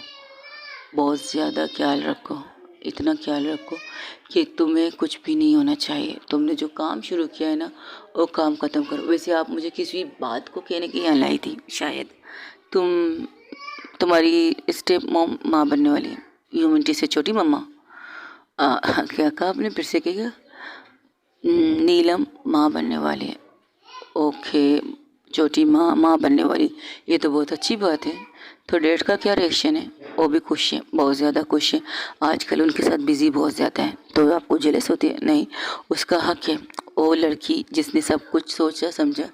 बहुत ज़्यादा ख्याल रखो। इतना ख्याल रखो कि तुम्हें कुछ भी नहीं होना चाहिए। तुमने जो काम शुरू किया है ना, वो काम ख़त्म करो। वैसे आप मुझे किसी बात को कहने की यहाँ लाई थी शायद। तुम तुम्हारी स्टेप मॉम माँ बनने वाली है, ह्यूमनिटी से छोटी मम्मा। क्या कहा आपने? फिर से कहिएगा। नीलम माँ बनने वाली है। ओके, छोटी माँ माँ बनने वाली, ये तो बहुत अच्छी बात है। तो डैड का क्या रिएक्शन है? वो भी खुश है, बहुत ज़्यादा खुश है। आजकल उनके साथ बिजी बहुत ज़्यादा है, तो आपको जेलस होती है? नहीं, उसका हक है। वो लड़की जिसने सब कुछ सोचा समझा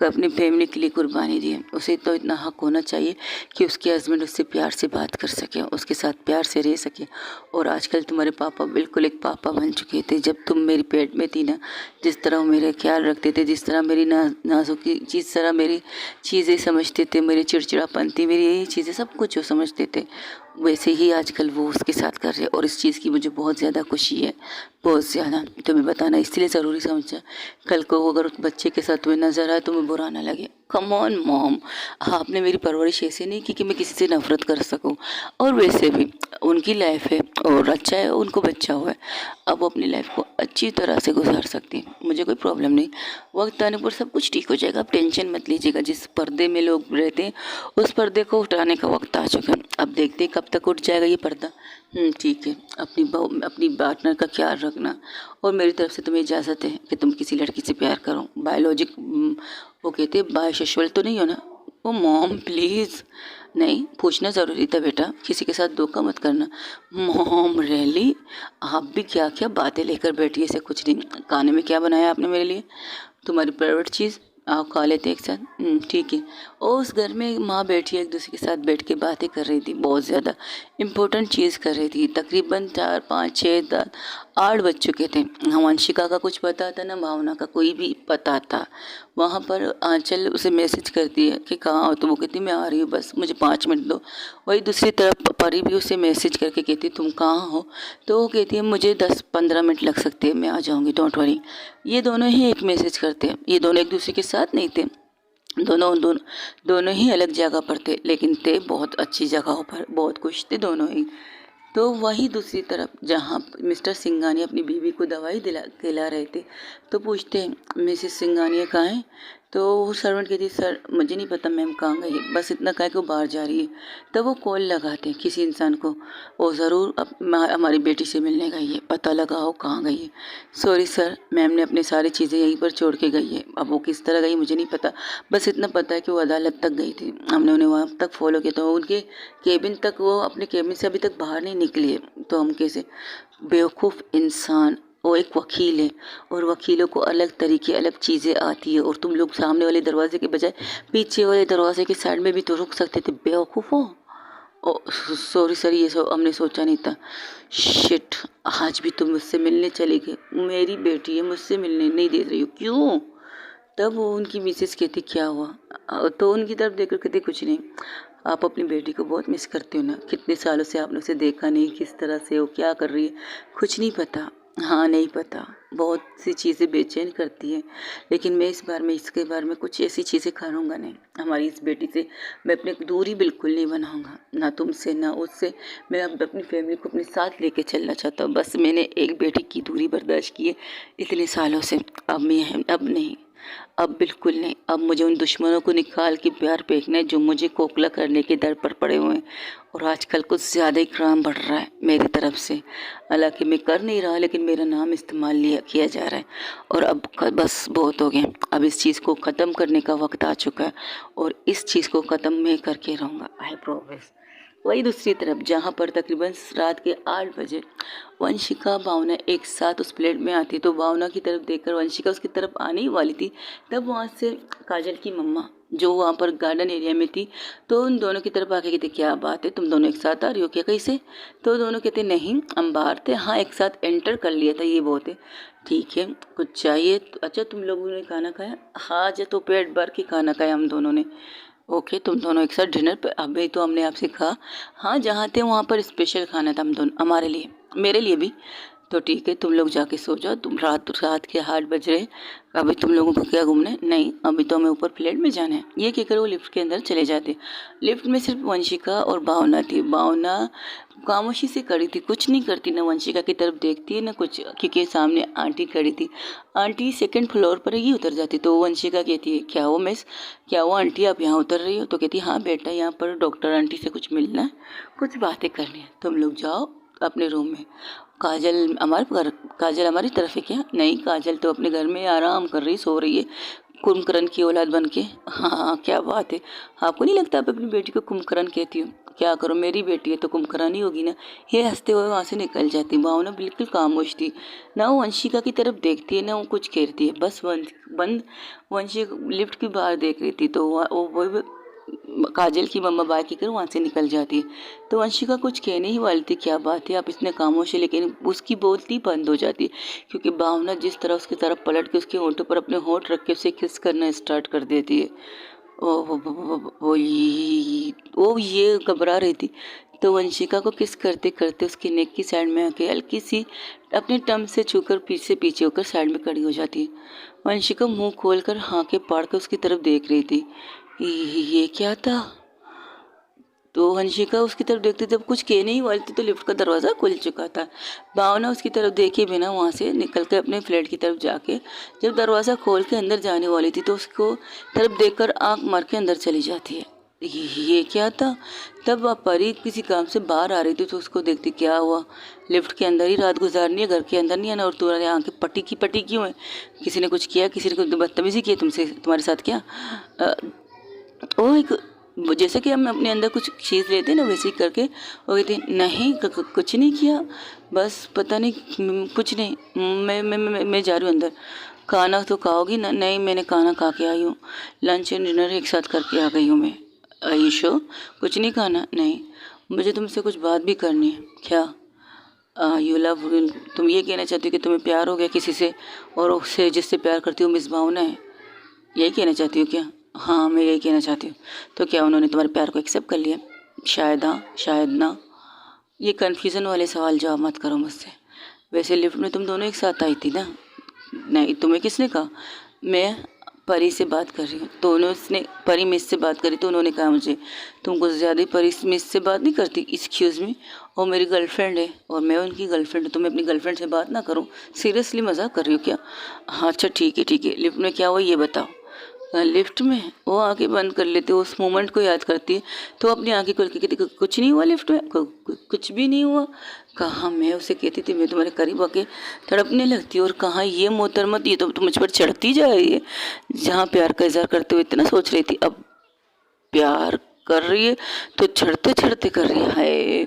कि अपनी फैमिली के लिए कुर्बानी दी है, उसे तो इतना हक होना चाहिए कि उसके हस्बैंड उससे प्यार से बात कर सके, उसके साथ प्यार से रह सके। और आजकल तुम्हारे पापा बिल्कुल एक पापा बन चुके थे। जब तुम मेरी पेट में थी ना, जिस तरह वो मेरे ख्याल रखते थे, जिस तरह मेरी नाजुकी, जिस तरह मेरी चीज़ें समझते थे, मेरी चिड़चिड़ापन थी, मेरी यही चीज़ें सब कुछ वो समझते थे, वैसे ही आजकल वो उसके साथ कर रहे। और इस चीज़ की मुझे बहुत ज़्यादा खुशी है, बहुत ज़्यादा। तुम्हें बताना इसलिए ज़रूरी समझा, कल को अगर उस बच्चे के साथ तुम्हें नज़र आए, तुम्हें बुरा ना लगे। कम ऑन मॉम, आपने मेरी परवरिश ऐसे नहीं की कि मैं किसी से नफरत कर सकूं। और वैसे भी उनकी लाइफ है, और अच्छा है उनको बच्चा हुआ है, अब वो अपनी लाइफ को अच्छी तरह से गुजार सकती है, मुझे कोई प्रॉब्लम नहीं। वक्त आने पर सब कुछ ठीक हो जाएगा, आप टेंशन मत लीजिएगा। जिस पर्दे में लोग रहते हैं उस पर्दे को उठाने का वक्त आ चुका है। अब देखते हैं कब तक उठ जाएगा ये पर्दा। ठीक है, अपनी पार्टनर का ख्याल रखना, और मेरी तरफ से तुम्हें इजाज़त है कि तुम किसी लड़की से प्यार करो। बायोलॉजिक वो कहते हैं बायसेक्सुअल तो नहीं हो ना? ओ मॉम प्लीज़, नहीं पूछना ज़रूरी था बेटा, किसी के साथ धोखा मत करना। मॉम रियली, आप भी क्या क्या बातें लेकर बैठी, ऐसे कुछ नहीं। खाने में क्या बनाया आपने मेरे लिए? तुम्हारी फेवरेट चीज़, आप खा लेते एक साथ। ठीक है। और उस घर में माँ बैठी एक दूसरे के साथ बैठ के बातें कर रही थी, बहुत ज़्यादा इम्पोर्टेंट चीज़ कर रही थी। तकरीबन 4 5 6 7 8 बज चुके थे। हाँ, वंशिका का कुछ पता था ना भावना का कोई भी पता था। वहाँ पर आंचल उसे मैसेज करती है कि कहाँ हो, तो वो कहती मैं आ रही हूँ, बस मुझे 5 मिनट दो। वही दूसरी तरफ परी भी उसे मैसेज करके कहती तुम कहाँ हो, तो वो कहती है मुझे 10-15 मिनट लग सकते हैं, मैं आ जाऊँगी, डोंट वरी। ये दोनों ही एक मैसेज करते हैं, ये दोनों एक दूसरे के साथ नहीं थे, दोनों ही अलग जगह पर थे, लेकिन थे बहुत अच्छी जगहों पर, बहुत खुश थे दोनों ही। तो वहीं दूसरी तरफ जहाँ मिस्टर सिंघानिया अपनी बीवी को दवाई खिला रहे थे, तो पूछते हैं मिसेस सिंघानिया कहाँ हैं, तो वो सर्वेंट कहती सर मुझे नहीं पता मैम कहाँ गई है, बस इतना कहा कि वो बाहर जा रही है। तब वो कॉल लगाते हैं किसी इंसान को, वो ज़रूर हमारी बेटी से मिलने गई है, पता लगाओ कहाँ गई है। सॉरी सर, मैम ने अपनी सारी चीज़ें यहीं पर छोड़ के गई है, अब वो किस तरह गई मुझे नहीं पता, बस इतना पता है कि वो अदालत तक गई थी, हमने उन्हें वहाँ तक फॉलो किया, तो उनके केबिन तक, वो अपने केबिन से अभी तक बाहर नहीं निकली है। तो हम कैसे, बेवकूफ़ इंसान, वो एक वकील है और वकीलों को अलग तरीके अलग चीज़ें आती है, और तुम लोग सामने वाले दरवाजे के बजाय पीछे वाले दरवाजे के साइड में भी तो रुक सकते थे, बेवकूफ़ हो। ओ सॉरी सर, ये सब हमने सोचा नहीं था। शिट, आज भी तुम मुझसे मिलने चले गए, मेरी बेटी है, मुझसे मिलने नहीं दे रही हो, क्यों? तब वो उनकी मिसेस कहती क्या हुआ, तो उनकी तरफ देखकर कहती कुछ नहीं, आप अपनी बेटी को बहुत मिस करते हो ना, कितने सालों से आपने उसे देखा नहीं, किस तरह से वो क्या कर रही है कुछ नहीं पता। हाँ नहीं पता, बहुत सी चीज़ें बेचैन करती है, लेकिन मैं इस बार में इसके बारे में कुछ ऐसी चीज़ें करूँगा नहीं, हमारी इस बेटी से मैं अपनी दूरी बिल्कुल नहीं बनाऊँगा, ना तुमसे ना उससे। मैं अब अपनी फैमिली को अपने साथ लेके चलना चाहता हूँ, बस मैंने एक बेटी की दूरी बर्दाश्त की है इतने सालों से, अब नहीं, अब बिल्कुल नहीं, अब मुझे उन दुश्मनों को निकाल के प्यार फेंकना है जो मुझे खोखला करने के दर पर पड़े हुए हैं, और आजकल कुछ ज़्यादा ही क्राइम बढ़ रहा है मेरी तरफ से, हालांकि मैं कर नहीं रहा, लेकिन मेरा नाम इस्तेमाल किया जा रहा है, और अब बस बहुत हो गया, अब इस चीज़ को ख़त्म करने का वक्त आ चुका है, और इस चीज़ को ख़त्म मैं करके रहूँगा, आई प्रॉमिस। वही दूसरी तरफ जहाँ पर तकरीबन रात के 8 बजे वंशिका भावना एक साथ उस प्लेट में आती, तो भावना की तरफ देखकर वंशिका उसकी तरफ आने ही वाली थी, तब वहाँ से काजल की मम्मा जो वहाँ पर गार्डन एरिया में थी, तो उन दोनों की तरफ आके कहते क्या बात है, तुम दोनों एक साथ आ रही हो क्या कहीं से? तो दोनों कहते नहीं हम बाहर थे, हाँ एक साथ एंटर कर लिया था, ये बहुत है, ठीक है कुछ चाहिए? अच्छा तुम लोगों ने खाना खाया? हाँ जो तो पेट भर के खाना खाया हम दोनों ने। ओके, तुम दोनों एक साथ डिनर पे? अभी तो हमने आपसे कहा, हाँ जहाँ थे वहाँ पर स्पेशल खाना था हम दोनों, हमारे लिए, मेरे लिए भी। तो ठीक है तुम लोग जाके सो जाओ, तुम रात के 8 बज रहे, अभी तुम लोगों को क्या घूमना है? नहीं अभी तो हमें ऊपर फ्लैट में जाना है, ये कहकर वो लिफ्ट के अंदर चले जाते। लिफ्ट में सिर्फ वंशिका और भावना थी, भावना खामोशी से खड़ी थी, कुछ नहीं करती, ना वंशिका की तरफ देखती है ना कुछ, क्योंकि सामने आंटी खड़ी थी, आंटी सेकंड फ्लोर पर ही उतर जाती, तो वंशिका कहती है क्या हो मिस, क्या हो आंटी आप यहाँ उतर रही हो? तो कहती हाँ बेटा यहाँ पर डॉक्टर आंटी से कुछ मिलना है, कुछ बातें करनी है, तुम लोग जाओ अपने रूम में। काजल हमारी तरफ है क्या? नहीं काजल तो अपने घर में आराम कर रही, सो रही है, कुंभकर्ण की औलाद बन के। हाँ क्या बात है, आपको नहीं लगता आप अपनी बेटी को कुंभकर्ण कहती हो? क्या करो मेरी बेटी है तो कुंभकर्ण ही होगी ना। ये हंसते हुए वहाँ से निकल जाती। भावना बिल्कुल खामोश थी, ना वो वंशिका की तरफ देखती है ना वो कुछ कहती है, बस बंद वंशिका लिफ्ट के बाहर देख रही थी, तो वो काजल की मम्मा बाय कर वहाँ से निकल जाती है। तो वंशिका कुछ कहने ही वाली थी क्या बात है आप इतने खामोश है, लेकिन उसकी बोलती बंद हो जाती है, क्योंकि भावना जिस तरह उसकी तरफ पलट के उसके होंठों पर अपने होंठ रख के उसे किस करना स्टार्ट कर देती है। वो ये घबरा रही थी, तो वंशिका को किस करते करते उसके नेक की साइड में आके हल्की सी अपने टम से छूकर पीछे पीछे होकर साइड में खड़ी हो जाती है। वंशिका मुंह खोलकर हाँके पाड़ कर उसकी तरफ देख रही थी, ये क्या था? तो वंशिका उसकी तरफ देखते जब कुछ कहने ही वाली थी, तो लिफ्ट का दरवाज़ा खुल चुका था। भावना उसकी तरफ देखे बिना वहाँ से निकल कर अपने फ्लैट की तरफ जाके जब दरवाज़ा खोल के अंदर जाने वाली थी, तो उसको तरफ देखकर आंख मार के अंदर चली जाती है। ये क्या था? तब परी किसी काम से बाहर आ रही थी, तो उसको देखती क्या हुआ, लिफ्ट के अंदर ही रात गुजारनी है, घर के अंदर नहीं आना, और तुम्हारे आंखें पट्टी क्यों है? किसी ने कुछ किया, किसी ने कुछ बदतमीजी की तुमसे, तुम्हारे साथ क्या? वो एक जैसे कि हम अपने अंदर कुछ चीज़ लेते हैं ना, वैसे ही करके वो कहते नहीं कुछ नहीं किया, बस पता नहीं कुछ नहीं, मैं जा रही हूँ अंदर। खाना तो खाओगी ना? नहीं मैंने खाना खा के आई हूँ, लंच एंड डिनर एक साथ करके आ गई हूँ मैं। आयुषो कुछ नहीं खाना? नहीं मुझे तुमसे कुछ बात भी करनी है। क्या? यू लव, तुम ये कहना चाहती हो कि तुम्हें प्यार हो गया किसी से और उससे जिससे प्यार करती हो मिस भावना है, यही कहना चाहती हो क्या? हाँ मैं यही कहना चाहती हूँ। तो क्या उन्होंने तुम्हारे प्यार को एक्सेप्ट कर लिया? शायद हाँ शायद ना। ये कन्फ्यूज़न वाले सवाल जवाब मत करो मुझसे। वैसे लिफ्ट में तुम दोनों एक साथ आई थी ना? नहीं, तुम्हें किसने कहा? मैं परी से बात कर रही हूँ, तो उन्होंने परी मिस से बात करी तो उन्होंने कहा मुझे तुम कुछ ज़्यादा ही परी मिस से बात नहीं करती। एक्सक्यूज़ मी, वो मेरी गर्लफ्रेंड है और मैं उनकी गर्लफ्रेंड हूँ, तो मैं अपनी गर्लफ्रेंड से बात ना करूँ? सीरियसली मजाक कर रही हो क्या? हाँ अच्छा ठीक है, लिफ्ट में क्या हुआ ये बताओ। लिफ्ट में वो आंखें बंद कर लेते, उस मोमेंट को याद करती है तो अपनी आंखें खोल के कहती कुछ नहीं हुआ लिफ्ट में, कुछ भी नहीं हुआ। कहाँ मैं उसे कहती थी मैं तुम्हारे करीब आके तड़पने लगती, और कहाँ ये मोहतरमत ये तो मुझ पर चढ़ती जा रही है। जहाँ प्यार का इजहार करते हुए इतना सोच रही थी, अब प्यार कर रही है तो चढ़ते चढ़ते कर रही है। हाय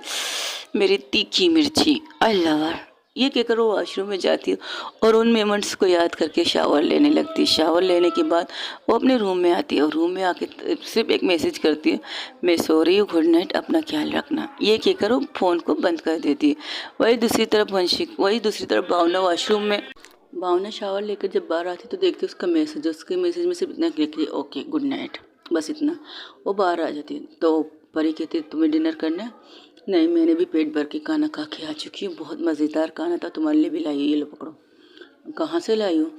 मेरी तीखी मिर्ची, आई लव हर। ये कहकर वो वॉशरूम में जाती है और उन मोमेंट्स को याद करके शावर लेने लगती है। शावर लेने के बाद वो अपने रूम में आती है और रूम में आके सिर्फ एक मैसेज करती है, मैं सो रही हूँ, गुड नाइट, अपना ख्याल रखना। ये कहकर वो फ़ोन को बंद कर देती है। वही दूसरी तरफ वंशिक, वही दूसरी तरफ भावना वॉशरूम में। भावना शावर लेकर जब बाहर आती तो देखती उसका मैसेज, उसके मैसेज में सिर्फ इतना लिख लिया, ओके गुड नाइट, बस इतना। वो बाहर आ जाती तो परी कहती तुम्हें डिनर करना है? नहीं मैंने भी पेट भर के खाना खा के आ चुकी हूँ, बहुत मज़ेदार खाना था, तुम्हारे लिए भी लाई हूँ, ये लो पकड़ो। कहाँ से लाई हो?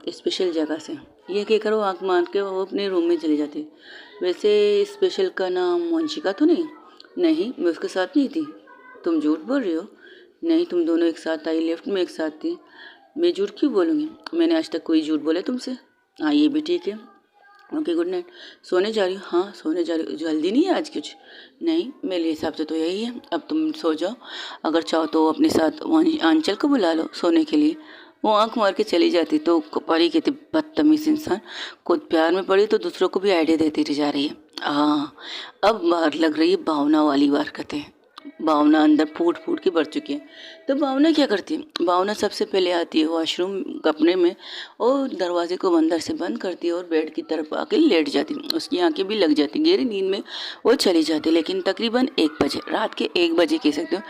स्पेशल जगह से। ये कहकर वो आँख मार के वो अपने रूम में चली जाती। वैसे स्पेशल का नाम वंशिका तो नहीं? नहीं मैं उसके साथ नहीं थी। तुम झूठ बोल रही हो। नहीं तुम दोनों एक साथ आई, लेफ्ट में एक साथ थी। मैं झूठ क्यों बोलूँगी? मैंने आज तक कोई झूठ बोला तुमसे? हाँ ये भी ठीक है। Okay good night. सोने जा रही हूँ? हाँ सोने जा रही हूँ। जल्दी नहीं है आज कुछ? नहीं मेरे हिसाब से तो यही है, अब तुम सो जाओ। अगर चाहो तो अपने साथ आंचल को बुला लो सोने के लिए। वो आंख मार के चली जाती तो परी कहती बदतमीज इंसान, खुद प्यार में पड़ी तो दूसरों को भी आइडिया देती रह जा रही है। हाँ अब बाहर लग रही है भावना वाली हरकतें। भावना अंदर फूट फूट के भर चुकी है। तो भावना क्या करती है? भावना सबसे पहले आती है वॉशरूम कमरे में और दरवाजे को अंदर से बंद करती है और बेड की तरफ आके लेट जाती है। उसकी आंखें भी लग जाती, गहरी नींद में वो चली जाती। लेकिन तकरीबन 1 बजे, रात के 1 बजे कह सकते हो,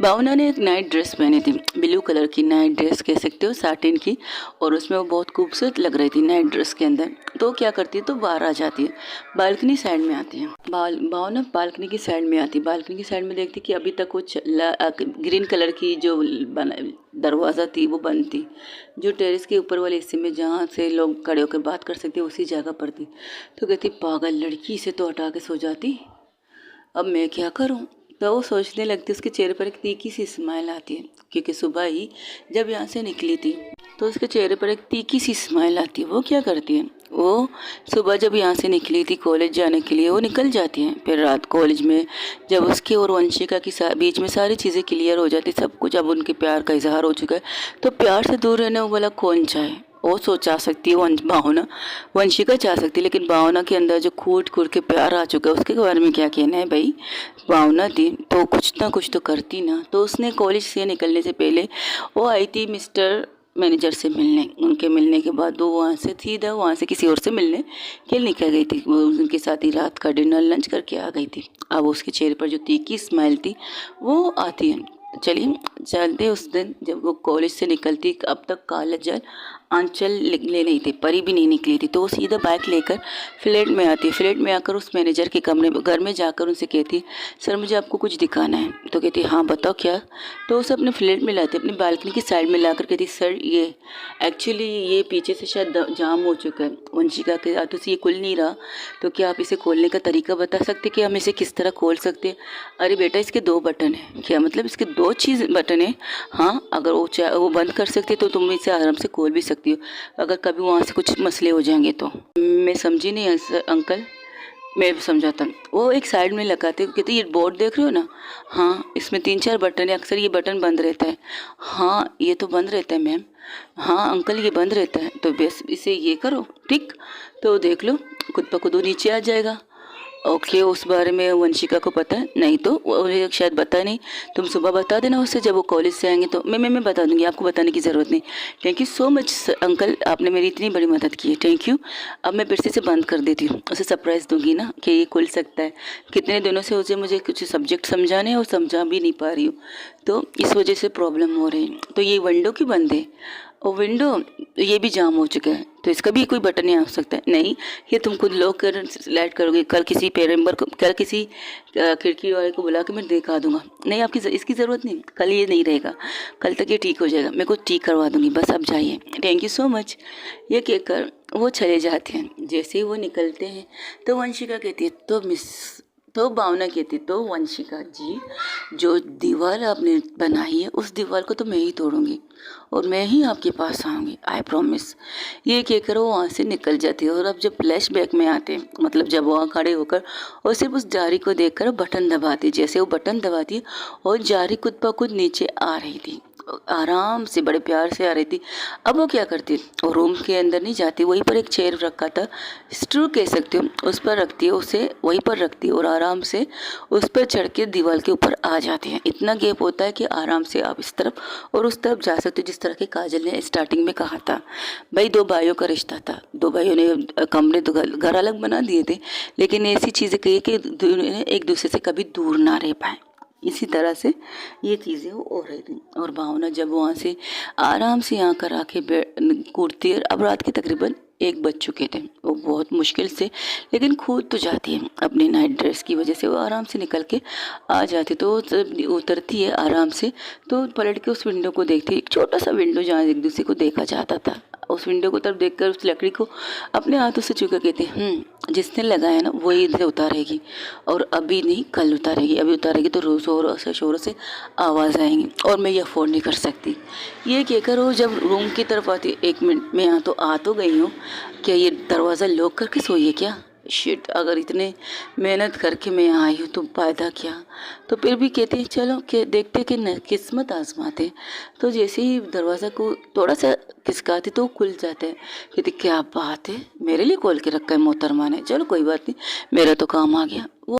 भावना ने एक नाइट ड्रेस पहनी थी, ब्लू कलर की नाइट ड्रेस कह सकते हो, साटिन की, और उसमें वो बहुत खूबसूरत लग रही थी नाइट ड्रेस के अंदर। तो क्या करती है, तो बाहर आ जाती है, बालकनी साइड में आती है। भावना बालकनी की साइड में आती, बालकनी की साइड में देखती कि अभी तक कुछ ग्रीन कलर की जो दरवाज़ा थी वो बंद थी, जो टेरेस के ऊपर वाले हिस्से में जहाँ से लोग खड़े होकर बात कर सकते उसी जगह पर थी। तो कहती पागल लड़की, से तो हटा के सो जाती, अब मैं क्या करूं? तो वो सोचने लगती, उसके चेहरे पर एक तीखी सी स्माइल आती है, क्योंकि सुबह ही जब यहाँ से निकली थी तो उसके चेहरे पर एक तीखी सी स्माइल आती है। वो क्या करती है, वो सुबह जब यहाँ से निकली थी कॉलेज जाने के लिए, वो निकल जाती हैं। फिर रात कॉलेज में जब उसके और वंशिका की बीच में सारी चीज़ें क्लियर हो जाती, सब कुछ, अब उनके प्यार का इजहार हो चुका है, तो प्यार से दूर रहने वो भला कौन चाहे? वो सोचा सकती है भावना, वंशिका चाह सकती है, लेकिन भावना के अंदर जो कूट कूट के प्यार आ चुका है उसके बारे में क्या कहना है भाई? भावना थी तो कुछ ना कुछ तो करती ना। तो उसने कॉलेज से निकलने से पहले वो आई थी मिस्टर मैनेजर से मिलने। उनके मिलने के बाद वो वहाँ से सीधा वहाँ से किसी और से मिलने के लिए निकल गई थी। वो उनके साथ ही रात का डिनर लंच करके आ गई थी। अब उसके चेहरे पर जो तीखी स्माइल थी वो आती है। चलिए चलते उस दिन जब वो कॉलेज से निकलती, अब तक काला जल आंचल ले नहीं थी, परी भी नहीं निकली थी, तो वो सीधा बाइक लेकर फ्लैट में आती। फ्लैट में आकर उस मैनेजर के कमरे में, घर में जाकर उनसे कहती सर मुझे आपको कुछ दिखाना है। तो कहती हाँ बताओ क्या। तो उसे अपने फ्लैट में लाती, अपनी बालकनी की साइड में लाकर कहती सर ये एक्चुअली ये पीछे से शायद जाम हो चुका है, वंशिका के हाथों से ये खुल नहीं रहा, तो क्या आप इसे खोलने का तरीका बता सकते कि हम इसे किस तरह खोल सकते हैं? अरे बेटा इसके 2 बटन हैं। क्या मतलब? इसके 2 चीज़ बटन है? हाँ अगर वो बंद कर सकते तो तुम इसे आराम से खोल भी सकती हो, अगर कभी वहाँ से कुछ मसले हो जाएंगे तो। मैं समझी नहीं अंकल। मैं समझाता, वो एक साइड में लगाते, कहते ये बोर्ड देख रहे हो ना, हाँ इसमें 3-4 बटन है, अक्सर ये बटन बंद रहता है। हाँ ये तो बंद रहता है मैम। हाँ अंकल ये बंद रहता है, तो बस इसे ये करो ठीक, तो देख लो खुद ब खुद वो नीचे आ जाएगा। ओके, उस बारे में वंशिका को पता है? नहीं तो उन्हें शायद पता नहीं। तुम सुबह बता देना उससे, जब वो कॉलेज से आएंगे तो मैं बता दूंगी, आपको बताने की ज़रूरत नहीं। Thank you so much uncle, आपने मेरी इतनी बड़ी मदद की है, थैंक यू। अब मैं फिर से बंद कर देती हूँ, उसे सरप्राइज़ दूंगी ना कि ये खुल सकता है। कितने दिनों से उसे मुझे कुछ सब्जेक्ट समझाने हैं और समझा भी नहीं पा रही हूँ, तो इस वजह से प्रॉब्लम हो रही है। तो ये विंडो क्यों बंद है? और विंडो ये भी जाम हो चुका है, तो इसका भी कोई बटन यहाँ हो सकता है? नहीं, ये तुम खुद लॉक कर लाइट करोगे। कल किसी मेंबर को, कल किसी खिड़की वाले को बुला के मैं दिखा दूंगा। नहीं, आपकी इसकी ज़रूरत नहीं, कल ये नहीं रहेगा, कल तक ये ठीक हो जाएगा, मैं कुछ ठीक करवा दूंगी, बस आप जाइए। Thank you so much. ये कहकर वो चले जाते हैं। जैसे ही वो निकलते हैं तो वंशिका कहती है, तो भावना कहती, तो वंशिका जी, जो दीवार आपने बनाई है उस दीवार को तो मैं ही तोड़ूंगी और मैं ही आपके पास आऊँगी, आई प्रॉमिस। ये कहकर वो वहाँ से निकल जाती है। और अब जब फ्लैशबैक में आते हैं, मतलब जब वहाँ खड़े होकर और सिर्फ उस जारी को देखकर बटन दबाती, जैसे वो बटन दबाती है और जारी खुद ब खुद नीचे आ रही थी, आराम से बड़े प्यार से आ रही थी। अब वो क्या करती है, और रूम के अंदर नहीं जाती, वहीं पर एक चेयर रखा था, स्टूल कह सकते हो, उस पर रखती है, उसे वहीं पर रखती है और आराम से उस पर चढ़ के दीवार के ऊपर आ जाती है। इतना गैप होता है कि आराम से आप इस तरफ और उस तरफ जा सकते हो, जिस तरह के काजल ने स्टार्टिंग में कहा था। भाई, दो भाइयों का रिश्ता था, दो भाइयों ने कमरे तो घर अलग बना दिए थे, लेकिन ऐसी चीज़ें कही कि एक दूसरे से कभी दूर ना रह पाए। इसी तरह से ये चीज़ें हो रही थी। और भावना जब वहाँ से आराम से यहाँ कर आके कूदती है, अब रात के तकरीबन 1 बज चुके थे, वो बहुत मुश्किल से लेकिन कूद तो जाती है। अपनी नाइट ड्रेस की वजह से वो आराम से निकल के आ जाती, तो उतरती है आराम से, तो पलट के उस विंडो को देखती है, एक छोटा सा विंडो जहाँ एक दूसरे को देखा जाता था। उस विंडो को तरफ देखकर उस लकड़ी को अपने हाथों से छू कर कहती है, जिसने लगाया ना वही इधर उतारेगी, और अभी नहीं कल उतारेगी, अभी उतारेगी तो जोरों से शोरों से आवाज़ आएंगी और मैं ये अफोर्ड नहीं कर सकती। ये कहकर वो जब रूम की तरफ आती, 1 मिनट में यहाँ तो आ तो गई हूँ, क्या ये दरवाज़ा लॉक करके सोई है क्या? शिट, अगर इतने मेहनत करके मैं यहाँ आई हूँ तो फायदा क्या? तो फिर भी कहते हैं चलो कि देखते कि किस्मत आजमाते। तो जैसे ही दरवाज़ा को थोड़ा सा खिसकाती तो खुल जाता है। कहते क्या बात है, मेरे लिए खोल के रखा है मोहतरमा ने, चलो कोई बात नहीं, मेरा तो काम आ गया। वो